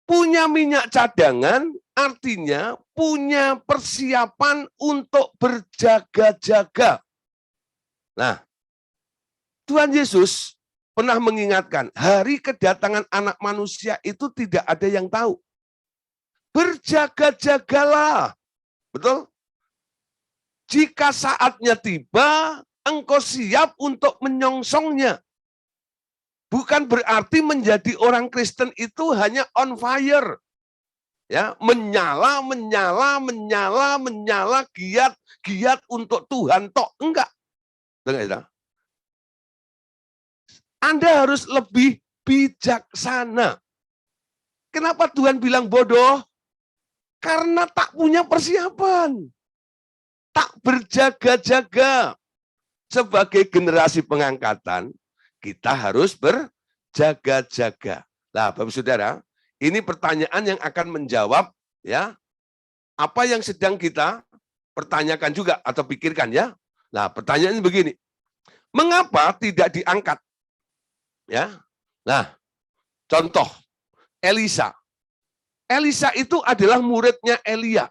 Punya minyak cadangan artinya punya persiapan untuk berjaga-jaga. Nah, Tuhan Yesus pernah mengingatkan, hari kedatangan anak manusia itu tidak ada yang tahu. Berjaga-jagalah. Betul? Jika saatnya tiba, engkau siap untuk menyongsongnya. Bukan berarti menjadi orang Kristen itu hanya on fire. Ya, menyala, giat untuk Tuhan tok. Enggak. Dengar, Anda harus lebih bijaksana. Kenapa Tuhan bilang bodoh? Karena tak punya persiapan. Tak berjaga-jaga. Sebagai generasi pengangkatan, kita harus berjaga-jaga. Nah, Bapak Saudara, ini pertanyaan yang akan menjawab ya apa yang sedang kita pertanyakan juga atau pikirkan ya. Nah, pertanyaannya begini. Mengapa tidak diangkat? Ya. Nah, contoh Elisa. Elisa itu adalah muridnya Elia.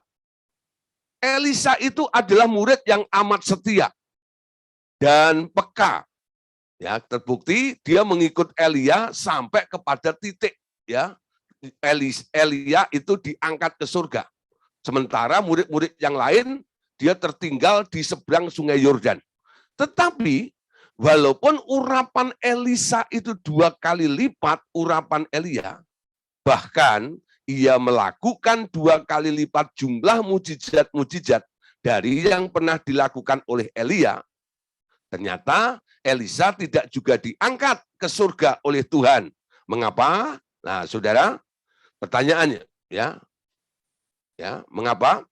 Elisa itu adalah murid yang amat setia dan peka. Ya, terbukti dia mengikut Elia sampai kepada titik ya. Elia itu diangkat ke surga. Sementara murid-murid yang lain dia tertinggal di seberang Sungai Yordan. Tetapi walaupun urapan Elisa itu 2 kali lipat urapan Elia, bahkan ia melakukan 2 kali lipat jumlah mujizat-mujizat dari yang pernah dilakukan oleh Elia, ternyata Elisa tidak juga diangkat ke surga oleh Tuhan. Mengapa? Nah, saudara, pertanyaannya, ya, mengapa?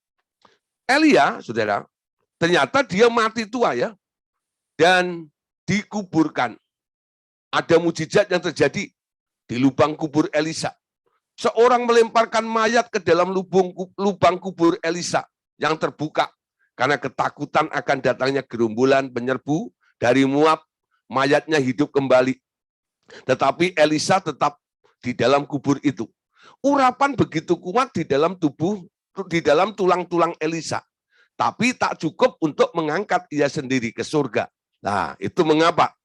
Elia, saudara, ternyata dia mati tua ya, dan dikuburkan. Ada mujizat yang terjadi di lubang kubur Elisa. Seorang melemparkan mayat ke dalam lubang kubur Elisa yang terbuka karena ketakutan akan datangnya gerombolan penyerbu dari Moab. Mayatnya hidup kembali. Tetapi Elisa tetap di dalam kubur itu. Urapan begitu kuat di dalam tulang-tulang Elisa. Tapi tak cukup untuk mengangkat ia sendiri ke surga. Nah, itu mengapa?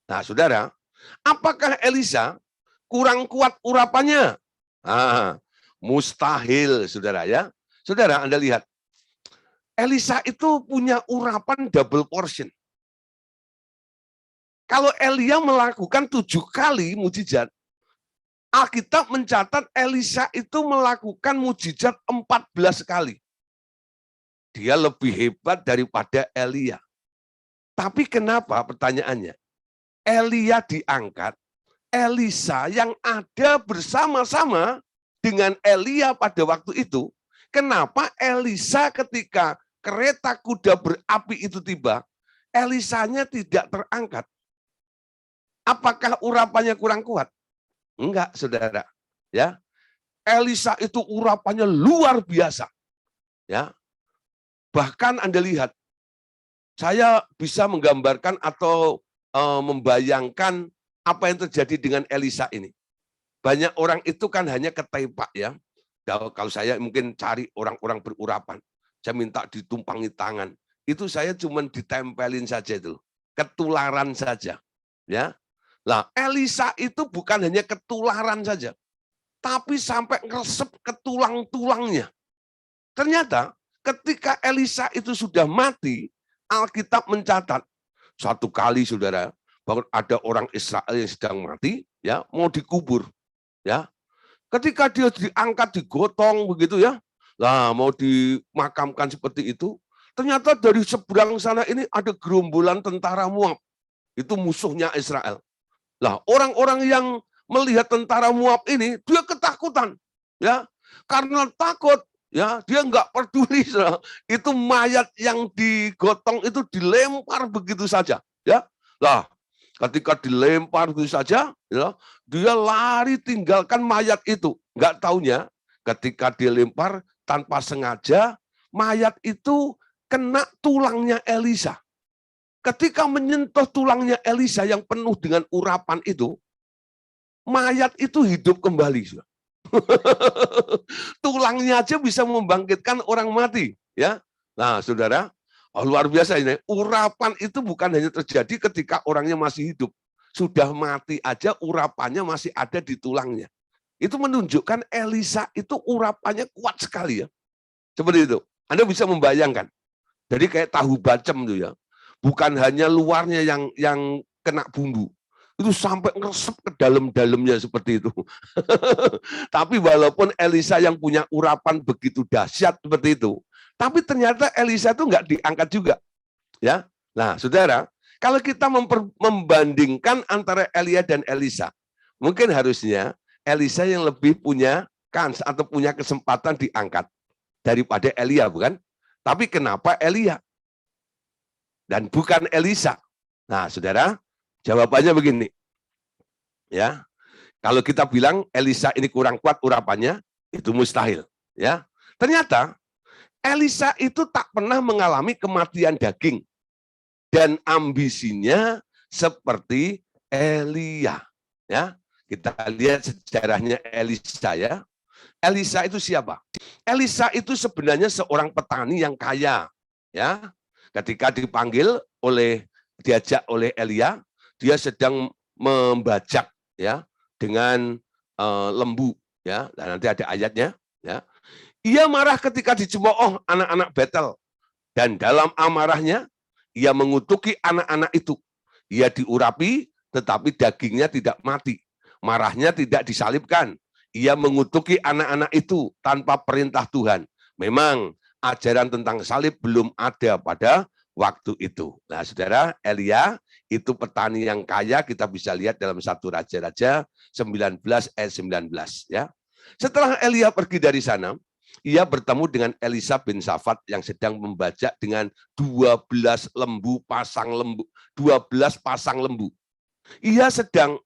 Nah, saudara, apakah Elisa kurang kuat urapannya? Nah, mustahil, saudara ya. Saudara, Anda lihat. Elisa itu punya urapan double portion. Kalau Elia melakukan 7 kali mujizat, Alkitab mencatat Elisa itu melakukan mujizat 14 kali. Dia lebih hebat daripada Elia. Tapi kenapa pertanyaannya? Elia diangkat Elisa yang ada bersama-sama dengan Elia pada waktu itu, kenapa Elisa ketika kereta kuda berapi itu tiba, Elisanya tidak terangkat? Apakah urapannya kurang kuat? Enggak, saudara. Ya, Elisa itu urapannya luar biasa. Ya, bahkan Anda lihat, saya bisa menggambarkan atau membayangkan apa yang terjadi dengan Elisa ini. Banyak orang itu kan hanya ketepak ya. Kalau saya mungkin cari orang-orang berurapan, saya minta ditumpangi tangan. Itu saya cuma ditempelin saja itu, ketularan saja. Ya, lah Elisa itu bukan hanya ketularan saja, tapi sampai ngeresep ke tulang-tulangnya. Ternyata ketika Elisa itu sudah mati, Alkitab mencatat satu kali, saudara, bahwa ada orang Israel yang sedang mati, ya mau dikubur, ya. Ketika dia diangkat, digotong begitu ya, lah mau dimakamkan seperti itu, ternyata dari seberang sana ini ada gerombolan tentara Moab, itu musuhnya Israel. Lah orang-orang yang melihat tentara Moab ini, dia ketakutan, ya, karena takut, ya dia nggak peduli, itu mayat yang digotong itu dilempar begitu saja, ya. Lah ketika dilempar begitu saja, ya, dia lari tinggalkan mayat itu. Nggak taunya ketika dilempar tanpa sengaja, mayat itu kena tulangnya Elisa. Ketika menyentuh tulangnya Elisa yang penuh dengan urapan itu, mayat itu hidup kembali. Tulangnya aja bisa membangkitkan orang mati, ya. Nah, saudara, luar biasa ini. Urapan itu bukan hanya terjadi ketika orangnya masih hidup. Sudah mati aja urapannya masih ada di tulangnya. Itu menunjukkan Elisa itu urapannya kuat sekali ya. Seperti itu. Anda bisa membayangkan. Jadi kayak tahu bacem tuh ya. Bukan hanya luarnya yang kena bumbu. Itu sampai ngeresep ke dalam-dalamnya seperti itu. Tapi walaupun Elisa yang punya urapan begitu dahsyat seperti itu, tapi ternyata Elisa itu nggak diangkat juga, ya. Nah, saudara, kalau kita membandingkan antara Elia dan Elisa, mungkin harusnya Elisa yang lebih punya kans atau punya kesempatan diangkat daripada Elia, bukan? Tapi kenapa Elia dan bukan Elisa? Nah, saudara, jawabannya begini, ya. Kalau kita bilang Elisa ini kurang kuat urapannya, itu mustahil, ya. Ternyata Elisa itu tak pernah mengalami kematian daging dan ambisinya seperti Elia, ya. Kita lihat sejarahnya Elisa ya. Elisa itu siapa? Elisa itu sebenarnya seorang petani yang kaya, ya. Ketika diajak oleh Elia, dia sedang membajak ya dengan lembu ya. Dan nanti ada ayatnya ya. Ia marah ketika dicemooh anak-anak Betel dan dalam amarahnya ia mengutuki anak-anak itu. Ia diurapi tetapi dagingnya tidak mati. Marahnya tidak disalibkan. Ia mengutuki anak-anak itu tanpa perintah Tuhan. Memang ajaran tentang salib belum ada pada waktu itu. Nah, saudara, Elia itu petani yang kaya, kita bisa lihat dalam 1 Raja-Raja 19 ayat 19 ya. Setelah Elia pergi dari sana, ia bertemu dengan Elisa bin Safat yang sedang membajak dengan 12 pasang lembu. Ia sedang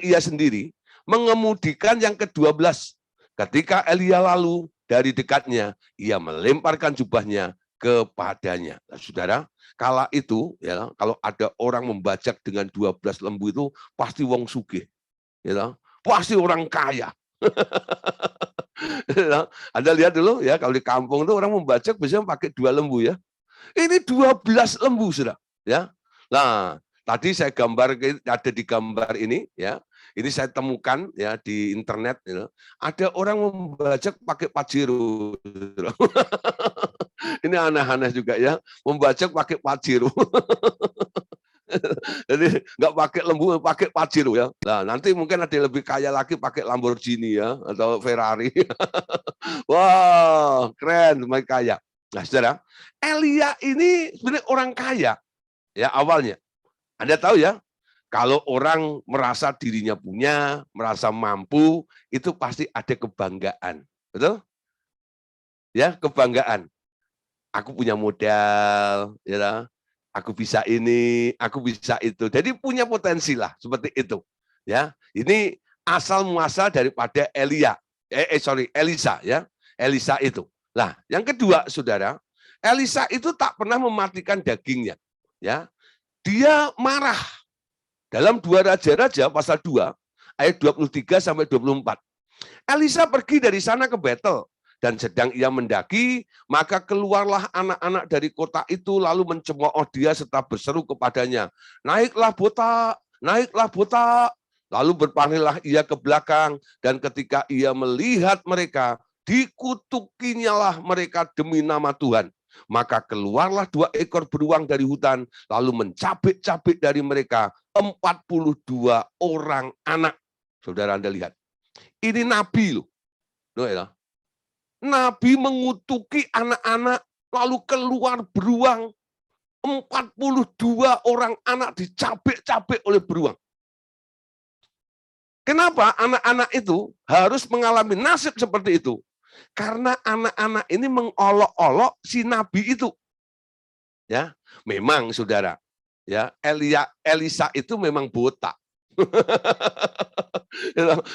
ia sendiri mengemudikan yang ke-12. Ketika Elia lalu dari dekatnya, ia melemparkan jubahnya kepadanya. Nah, saudara, kala itu ya, kalau ada orang membajak dengan 12 lembu itu pasti wong sugih, ya, pasti orang kaya. Anda lihat dulu ya, kalau di kampung itu orang membajak biasanya pakai 2 lembu ya. Ini 12 lembu sudah, ya. Nah, tadi saya gambar, ada di gambar ini ya. Ini saya temukan ya di internet ya. Ada orang membajak pakai pajero. Ini aneh-aneh juga ya, membajak pakai pajero. Jadi nggak pakai lembu, pakai pajero ya. Nah, nanti mungkin ada yang lebih kaya lagi pakai Lamborghini ya atau Ferrari. Wah, keren, mereka kaya. Nah, saudara, Elia ini sebenarnya orang kaya ya awalnya. Anda tahu ya, Kalau orang merasa dirinya punya, merasa mampu, itu pasti ada kebanggaan. Betul? Ya, kebanggaan. Aku punya modal, ya, aku bisa ini, aku bisa itu. Jadi punya potensi lah seperti itu. Ya, ini asal muasal daripada Elisa ya. Elisa itu. Nah, yang kedua, Saudara, Elisa itu tak pernah mematikan dagingnya. Ya, dia marah. Dalam 2 Raja-Raja pasal 2 ayat 23 sampai 24. Elisa pergi dari sana ke Betel. Dan sedang ia mendaki, maka keluarlah anak-anak dari kota itu lalu mencemooh dia serta berseru kepadanya, naiklah botak, naiklah botak. Lalu berpalinglah ia ke belakang, dan ketika ia melihat mereka, dikutukinya lah mereka demi nama Tuhan. Maka keluarlah 2 ekor beruang dari hutan, lalu mencabik-cabik dari mereka 42 orang anak. Saudara Anda lihat, ini nabi loh. Nabi mengutuki anak-anak, lalu keluar beruang. 42 orang anak dicabik-cabik oleh beruang. Kenapa anak-anak itu harus mengalami nasib seperti itu? Karena anak-anak ini mengolok-olok si nabi itu. Ya, memang Saudara, ya, Elisa itu memang botak.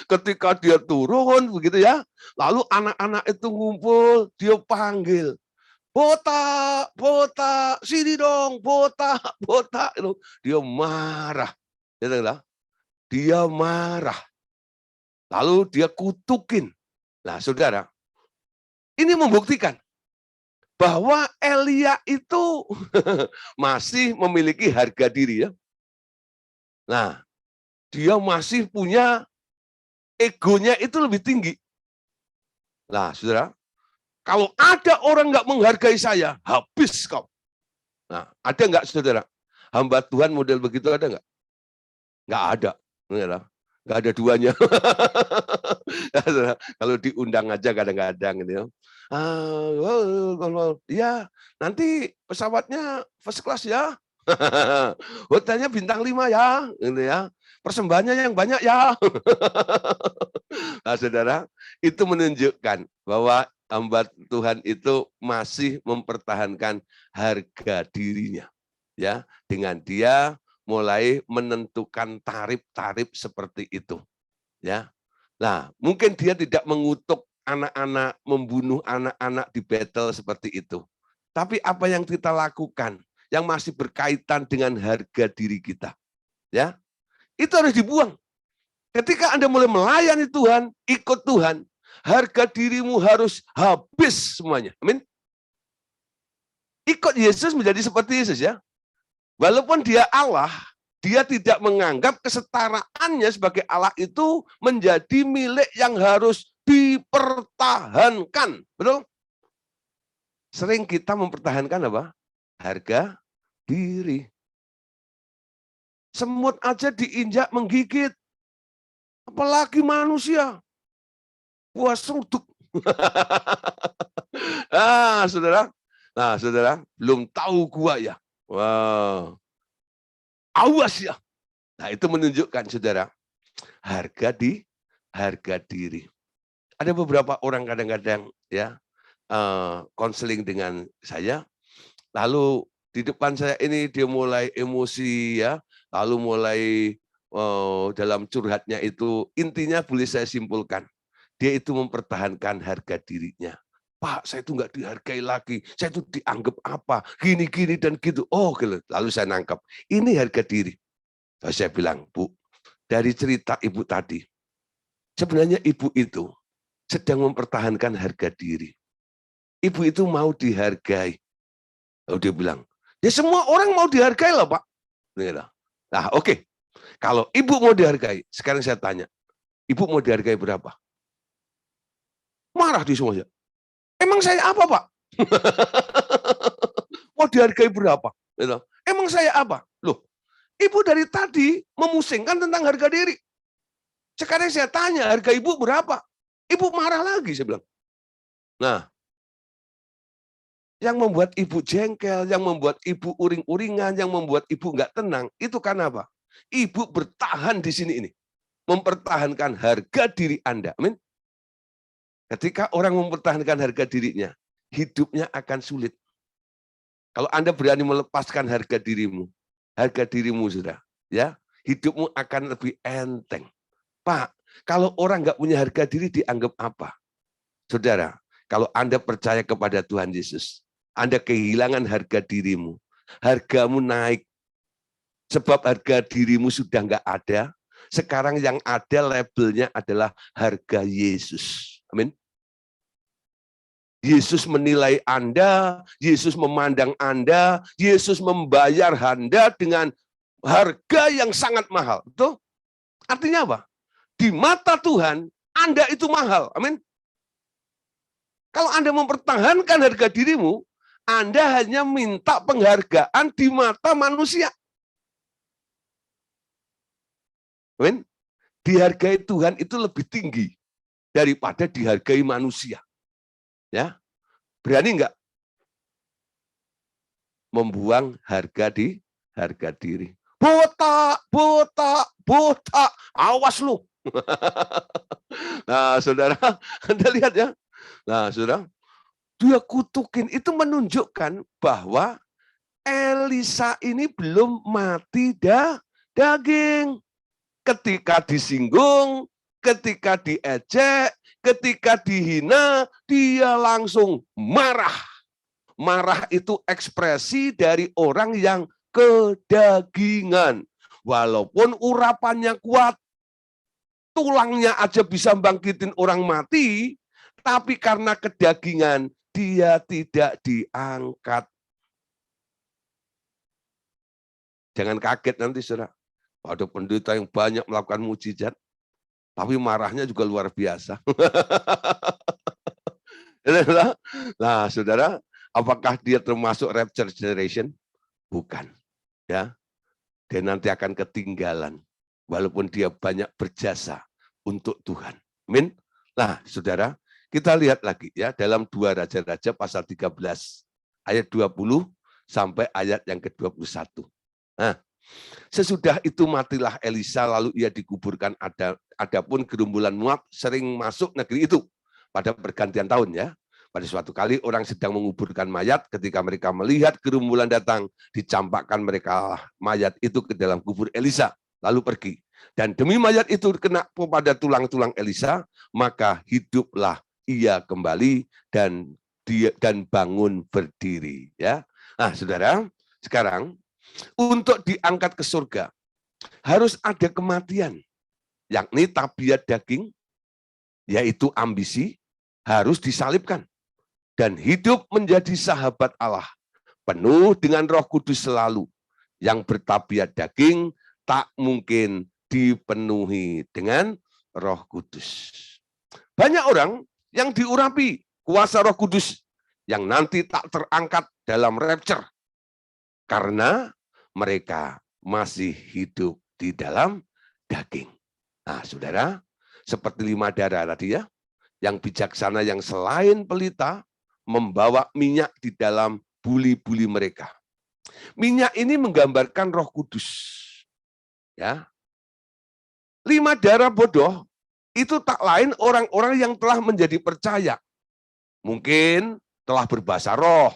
Ketika dia turun begitu ya, lalu anak-anak itu ngumpul, dia panggil, botak, botak, sini dong, botak, botak. Dia marah, dia marah. Lalu dia kutukin. Nah, Saudara, ini membuktikan bahwa Elia itu masih memiliki harga diri ya. Nah, dia masih punya egonya itu lebih tinggi. Nah, Saudara, kalau ada orang nggak menghargai saya, habis kau. Nah, ada nggak Saudara? Hamba Tuhan model begitu ada nggak? Nggak ada. Nggak ada duanya. Kalau diundang aja kadang-kadang gitu ya. Ya, nanti pesawatnya first class ya. Hotelnya bintang 5 ya, gitu ya. Persembahannya yang banyak ya. Nah, Saudara, itu menunjukkan bahwa hamba Tuhan itu masih mempertahankan harga dirinya. Ya, dengan dia mulai menentukan tarif-tarif seperti itu. Ya. Nah, mungkin dia tidak mengutuk anak-anak, membunuh anak-anak di battle seperti itu. Tapi apa yang kita lakukan yang masih berkaitan dengan harga diri kita, ya, itu harus dibuang. Ketika Anda mulai melayani Tuhan, ikut Tuhan, harga dirimu harus habis semuanya. Amin. Ikut Yesus menjadi seperti Yesus ya. Walaupun dia Allah, dia tidak menganggap kesetaraannya sebagai Allah itu menjadi milik yang harus dipertahankan. Betul? Sering kita mempertahankan apa? Harga diri. Semut aja diinjak menggigit. Apalagi manusia. Wah, seruduk. Saudara. Nah, Saudara, belum tahu gua ya. Wow. Awas ya. Nah, itu menunjukkan Saudara, harga diri. Ada beberapa orang kadang-kadang ya konseling dengan saya, lalu di depan saya ini dia mulai emosi ya, lalu mulai dalam curhatnya itu intinya boleh saya simpulkan, dia itu mempertahankan harga dirinya. Pak, saya itu nggak dihargai lagi, saya itu dianggap apa, gini-gini dan gitu. Oh, gitu. Lalu saya nangkep, ini harga diri. Lalu saya bilang, Bu, dari cerita Ibu tadi, sebenarnya Ibu itu sedang mempertahankan harga diri. Ibu itu mau dihargai. Lalu dia bilang, ya semua orang mau dihargai loh Pak. Nah oke, kalau Ibu mau dihargai, sekarang saya tanya, Ibu mau dihargai berapa? Marah di semuanya. Emang saya apa Pak? Mau dihargai berapa? Emang saya apa? Loh, Ibu dari tadi memusingkan tentang harga diri. Sekarang saya tanya, harga Ibu berapa? Ibu marah lagi, saya bilang. Nah, yang membuat Ibu jengkel, yang membuat Ibu uring-uringan, yang membuat Ibu nggak tenang, itu karena apa? Ibu bertahan di sini ini. Mempertahankan harga diri Anda. Amin. Ketika orang mempertahankan harga dirinya, hidupnya akan sulit. Kalau Anda berani melepaskan harga dirimu sudah, ya, hidupmu akan lebih enteng. Pak, kalau orang nggak punya harga diri dianggap apa? Saudara, kalau Anda percaya kepada Tuhan Yesus, Anda kehilangan harga dirimu, hargamu naik, sebab harga dirimu sudah nggak ada. Sekarang yang ada labelnya adalah harga Yesus. Amin. Yesus menilai Anda, Yesus memandang Anda, Yesus membayar Anda dengan harga yang sangat mahal. Betul? Artinya apa? Di mata Tuhan, Anda itu mahal. Amin. Kalau Anda mempertahankan harga dirimu, Anda hanya minta penghargaan di mata manusia. Amin. Dihargai Tuhan itu lebih tinggi daripada dihargai manusia. Ya, berani enggak membuang harga diri? Botak, awas lu. Nah, saudara, Anda lihat ya. Nah, saudara, dia kutukin itu menunjukkan bahwa Elisa ini belum mati daging. Ketika disinggung, ketika diejek, ketika dihina, dia langsung marah. Marah itu ekspresi dari orang yang kedagingan. Walaupun urapannya kuat, tulangnya aja bisa bangkitin orang mati, tapi karena kedagingan, dia tidak diangkat. Jangan kaget nanti, saudara. Ada pendeta yang banyak melakukan mujizat, tapi marahnya juga luar biasa. Nah, saudara, apakah dia termasuk rapture generation? Bukan. Ya, dia nanti akan ketinggalan, walaupun dia banyak berjasa untuk Tuhan. Amin. Nah, saudara, kita lihat lagi ya dalam 2 Raja-Raja pasal 13 ayat 20 sampai ayat yang ke-21. Nah, sesudah itu matilah Elisa, lalu ia dikuburkan. Adapun gerombolan Moab sering masuk negeri itu pada pergantian tahun ya. Pada suatu kali orang sedang menguburkan mayat, ketika mereka melihat gerombolan datang, dicampakkan mereka mayat itu ke dalam kubur Elisa, lalu pergi. Dan demi mayat itu kena pada tulang-tulang Elisa, maka hiduplah ia kembali dan bangun berdiri. Ya, nah saudara, sekarang untuk diangkat ke surga, harus ada kematian, yakni tabiat daging, yaitu ambisi, harus disalibkan. Dan hidup menjadi sahabat Allah, penuh dengan Roh Kudus selalu, yang bertabiat daging, tak mungkin dipenuhi dengan Roh Kudus. Banyak orang yang diurapi kuasa Roh Kudus, yang nanti tak terangkat dalam rapture, karena mereka masih hidup di dalam daging. Nah, saudara, seperti 5 darah tadi ya, yang bijaksana yang selain pelita, membawa minyak di dalam buli-buli mereka. Minyak ini menggambarkan Roh Kudus. Ya. 5 darah bodoh itu tak lain orang-orang yang telah menjadi percaya. Mungkin telah berbahasa roh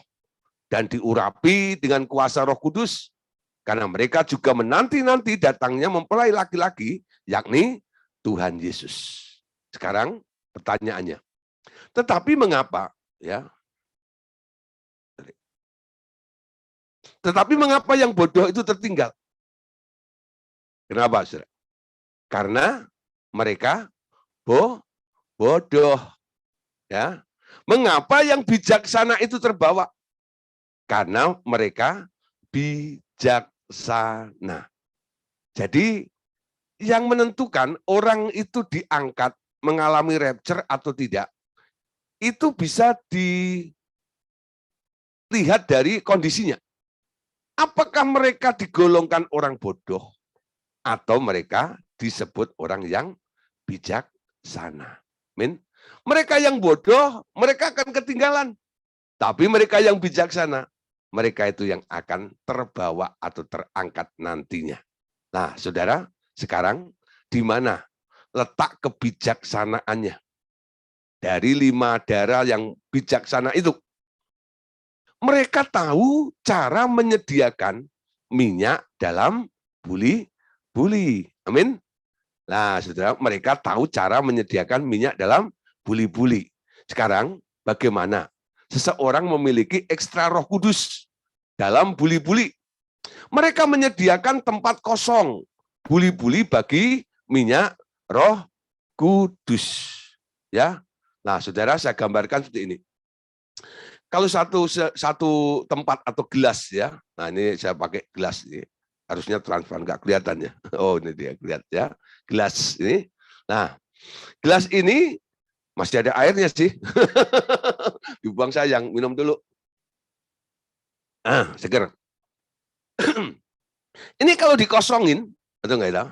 dan diurapi dengan kuasa Roh Kudus. Karena mereka juga menanti-nanti datangnya mempelai laki-laki, yakni Tuhan Yesus. Sekarang pertanyaannya, tetapi mengapa? Ya. Tetapi mengapa yang bodoh itu tertinggal? Kenapa, saudara? Karena mereka bodoh. Ya. Mengapa yang bijaksana itu terbawa? Karena mereka bijaksana. Jadi yang menentukan orang itu diangkat, mengalami rapture atau tidak, itu bisa dilihat dari kondisinya. Apakah mereka digolongkan orang bodoh atau mereka disebut orang yang bijaksana. Amin. Mereka yang bodoh, mereka akan ketinggalan. Tapi mereka yang bijaksana, mereka itu yang akan terbawa atau terangkat nantinya. Nah, saudara, sekarang di mana letak kebijaksanaannya? Dari 5 darah yang bijaksana itu. Mereka tahu cara menyediakan minyak dalam buli-buli. Amin. Nah, saudara, mereka tahu cara menyediakan minyak dalam buli-buli. Sekarang, bagaimana seseorang memiliki ekstra Roh Kudus dalam buli-buli? Mereka menyediakan tempat kosong buli-buli bagi minyak Roh Kudus. Ya, nah, saudara, saya gambarkan seperti ini. Kalau satu tempat atau gelas, ya, nah ini saya pakai gelas ini, harusnya transparan, nggak kelihatan ya. Oh, ini dia, lihat ya, gelas ini. Nah, gelas ini masih ada airnya sih. Dibuang sayang, minum dulu. Seger. Ini kalau dikosongin, atau enggak ya?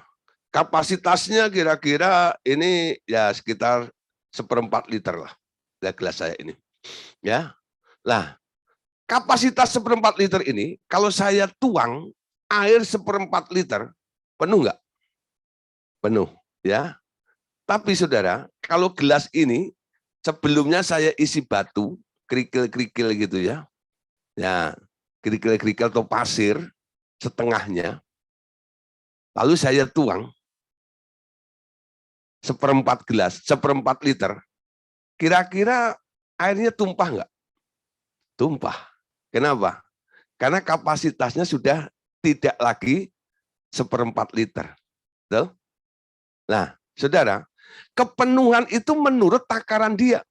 Kapasitasnya kira-kira ini ya sekitar 1/4 liter lah, gelas saya ini. Ya, lah kapasitas 1/4 liter ini, kalau saya tuang air 1/4 liter, penuh nggak? Penuh, ya. Tapi saudara, kalau gelas ini sebelumnya saya isi batu, kerikil-kerikil gitu ya. Ya, kerikil-kerikil atau pasir setengahnya. Lalu saya tuang 1/4 gelas, 1/4 liter. Kira-kira airnya tumpah nggak? Tumpah. Kenapa? Karena kapasitasnya sudah tidak lagi 1/4 liter. Betul? Nah, saudara, kepenuhan itu menurut takaran dia.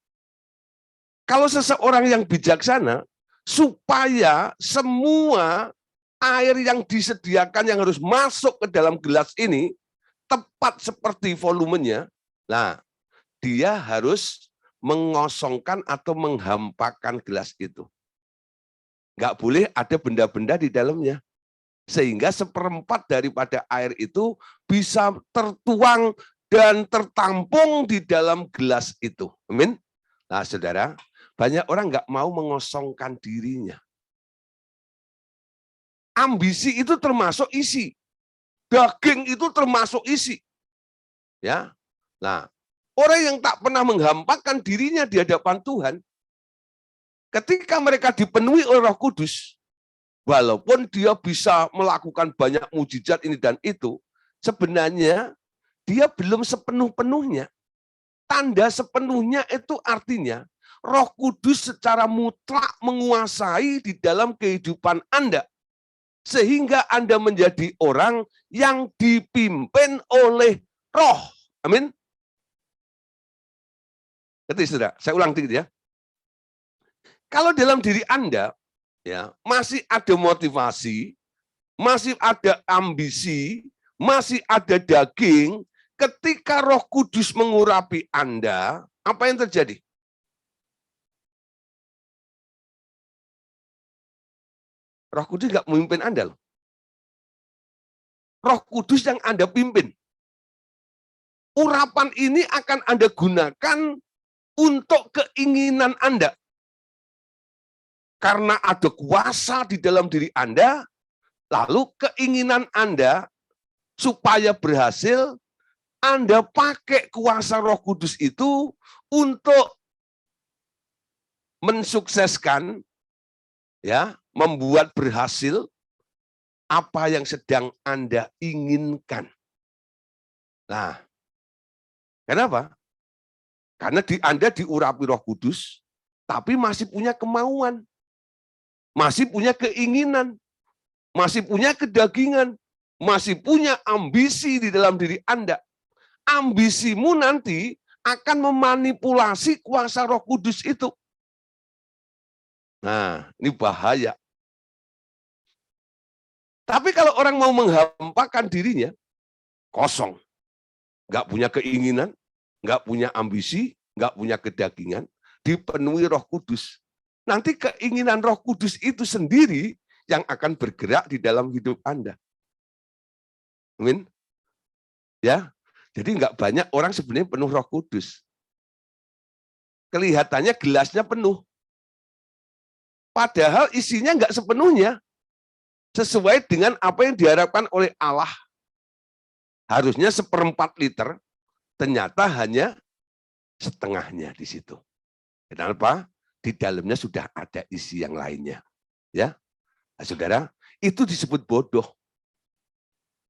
Kalau seseorang yang bijaksana, supaya semua air yang disediakan yang harus masuk ke dalam gelas ini, tepat seperti volumenya, nah, dia harus mengosongkan atau menghampakan gelas itu. Nggak boleh ada benda-benda di dalamnya. Sehingga 1/4 daripada air itu bisa tertuang dan tertampung di dalam gelas itu. Amin. Nah, saudara, banyak orang nggak mau mengosongkan dirinya. Ambisi itu termasuk isi. Daging itu termasuk isi. Ya. Nah, orang yang tak pernah menghampakan dirinya di hadapan Tuhan, ketika mereka dipenuhi oleh Roh Kudus, walaupun dia bisa melakukan banyak mujizat ini dan itu, sebenarnya dia belum sepenuh-penuhnya. Tanda sepenuhnya itu artinya Roh Kudus secara mutlak menguasai di dalam kehidupan Anda. Sehingga Anda menjadi orang yang dipimpin oleh Roh. Amin. Ngerti, saudara? Saya ulang dikit ya. Kalau dalam diri Anda ya masih ada motivasi, masih ada ambisi, masih ada daging, ketika Roh Kudus mengurapi Anda, apa yang terjadi? Roh Kudus nggak memimpin Anda loh. Roh Kudus yang Anda pimpin. Urapan ini akan Anda gunakan untuk keinginan Anda. Karena ada kuasa di dalam diri Anda, lalu keinginan Anda supaya berhasil, Anda pakai kuasa Roh Kudus itu untuk mensukseskan, ya, membuat berhasil apa yang sedang Anda inginkan. Nah, kenapa? Karena Anda diurapi Roh Kudus, tapi masih punya kemauan, masih punya keinginan, masih punya kedagingan, masih punya ambisi di dalam diri Anda. Ambisimu nanti akan memanipulasi kuasa Roh Kudus itu. Nah, ini bahaya. Tapi kalau orang mau menghampakan dirinya, kosong. Nggak punya keinginan, nggak punya ambisi, nggak punya kedagingan, dipenuhi Roh Kudus. Nanti keinginan Roh Kudus itu sendiri yang akan bergerak di dalam hidup Anda. Amin. Ya, jadi nggak banyak orang sebenarnya penuh Roh Kudus. Kelihatannya gelasnya penuh. Padahal isinya nggak sepenuhnya sesuai dengan apa yang diharapkan oleh Allah. Harusnya 1/4 liter, ternyata hanya setengahnya di situ. Kenapa? Di dalamnya sudah ada isi yang lainnya. Ya, nah, saudara, itu disebut bodoh.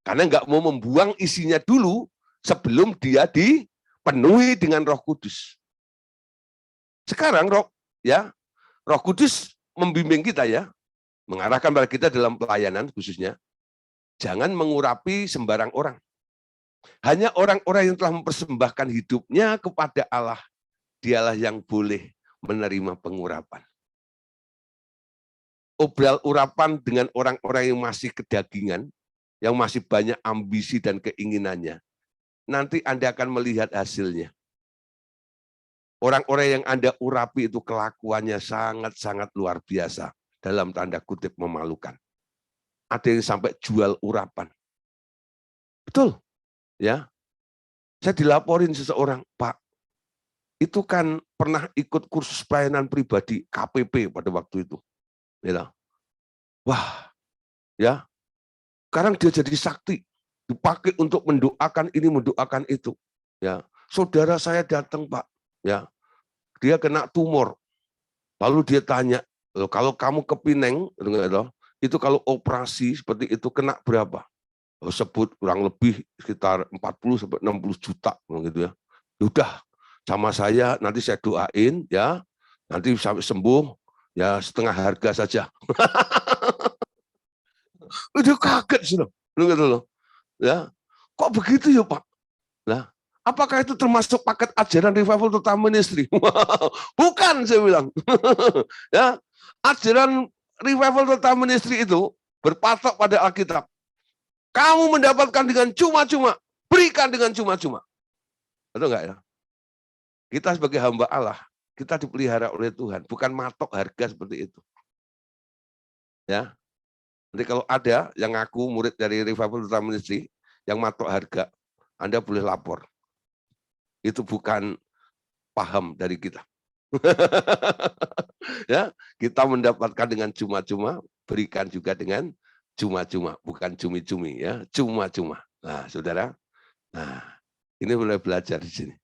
Karena nggak mau membuang isinya dulu sebelum dia dipenuhi dengan Roh Kudus. Sekarang Roh Kudus membimbing kita ya, mengarahkan pada kita dalam pelayanan khususnya, jangan mengurapi sembarang orang. Hanya orang-orang yang telah mempersembahkan hidupnya kepada Allah, dialah yang boleh menerima pengurapan. Obral urapan dengan orang-orang yang masih kedagingan, yang masih banyak ambisi dan keinginannya, nanti Anda akan melihat hasilnya. Orang-orang yang Anda urapi itu kelakuannya sangat-sangat luar biasa, dalam tanda kutip memalukan. Ada yang sampai jual urapan. Betul, ya. Saya dilaporin seseorang, Pak, itu kan pernah ikut kursus pelayanan pribadi KPP pada waktu itu. Ya. Wah, ya. Sekarang dia jadi sakti, dipakai untuk mendoakan ini, mendoakan itu. Ya, saudara saya datang, Pak, ya, dia kena tumor. Lalu dia tanya, kalau kamu ke Pineng, itu kalau operasi seperti itu kena berapa? Sebut kurang lebih sekitar 40-60 juta, gitu ya. Udah, sama saya nanti saya doain, ya, nanti sampai sembuh, ya setengah harga saja. Udah kaget sudah, gitu loh. Ya, kok begitu ya Pak? Nah, apakah itu termasuk paket ajaran Revival Total Ministry? Bukan, saya bilang. Ya, ajaran Revival Total Ministry itu berpatok pada Alkitab. Kamu mendapatkan dengan cuma-cuma, berikan dengan cuma-cuma. Betul enggak ya? Kita sebagai hamba Allah, kita dipelihara oleh Tuhan, bukan matok harga seperti itu. Ya. Nanti kalau ada yang ngaku murid dari Revival Total Ministry yang matok harga, Anda boleh lapor. Itu bukan paham dari kita. Ya, kita mendapatkan dengan cuma-cuma, berikan juga dengan cuma-cuma, bukan cumi-cumi ya, cuma-cuma. Nah, saudara, nah ini boleh belajar di sini.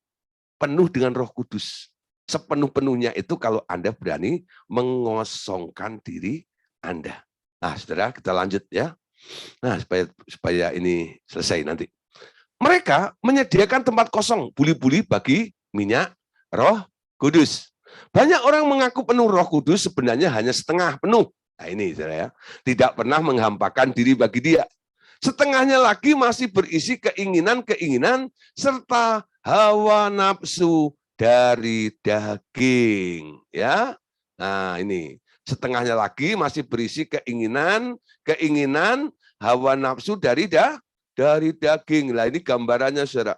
Penuh dengan Roh Kudus. Sepenuh-penuhnya itu kalau Anda berani mengosongkan diri Anda. Nah, saudara, kita lanjut ya. Nah, supaya ini selesai nanti. Mereka menyediakan tempat kosong, buli-buli bagi minyak Roh Kudus. Banyak orang mengaku penuh Roh Kudus, sebenarnya hanya setengah penuh. Nah ini saudara ya, tidak pernah menghampakan diri bagi dia. Setengahnya lagi masih berisi keinginan-keinginan serta hawa nafsu dari daging. Ya, nah ini setengahnya lagi masih berisi keinginan, hawa nafsu dari daging. Lah ini gambarannya saudara.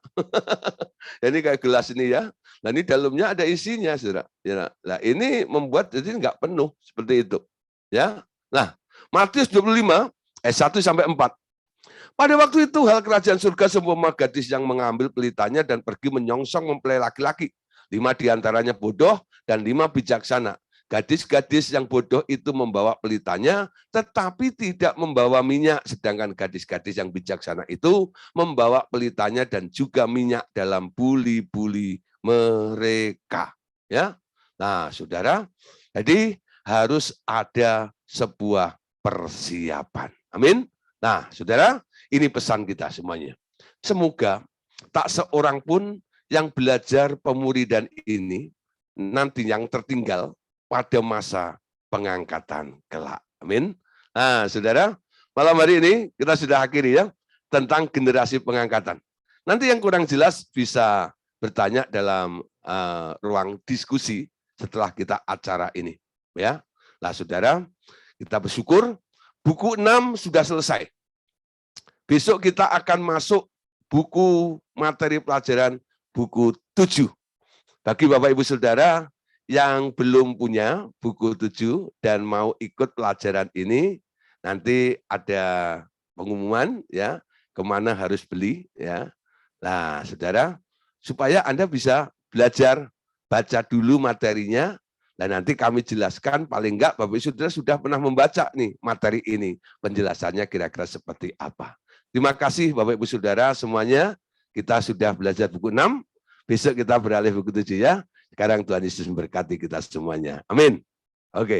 Ini kayak gelas ini ya. Nah ini dalamnya ada isinya saudara. Ya, nah ini membuat jadi nggak penuh seperti itu. Ya. Nah, Matius 25 ayat 1 sampai 4. Pada waktu itu hal kerajaan surga seumpama gadis yang mengambil pelitanya dan pergi menyongsong mempelai laki-laki. 5 diantaranya bodoh dan 5 bijaksana. Gadis-gadis yang bodoh itu membawa pelitanya, tetapi tidak membawa minyak. Sedangkan gadis-gadis yang bijaksana itu membawa pelitanya dan juga minyak dalam buli-buli mereka. Ya, nah saudara, jadi harus ada sebuah persiapan. Amin. Nah, saudara, ini pesan kita semuanya. Semoga tak seorang pun yang belajar pemuridan ini nanti yang tertinggal pada masa pengangkatan kelak. Amin. Nah, saudara, malam hari ini kita sudah akhiri ya tentang generasi pengangkatan. Nanti yang kurang jelas bisa bertanya dalam ruang diskusi setelah kita acara ini. Ya, lah saudara, kita bersyukur buku 6 sudah selesai. Besok kita akan masuk buku materi pelajaran buku 7. Bagi Bapak Ibu Saudara yang belum punya buku 7 dan mau ikut pelajaran ini, nanti ada pengumuman ya kemana harus beli ya. Nah, saudara, supaya Anda bisa belajar baca dulu materinya. Dan nanti kami jelaskan, paling enggak Bapak Ibu Saudara sudah pernah membaca nih materi ini. Penjelasannya kira-kira seperti apa. Terima kasih Bapak Ibu Saudara semuanya. Kita sudah belajar buku 6. Besok kita beralih buku 7 ya. Sekarang Tuhan Yesus memberkati kita semuanya. Amin. Oke.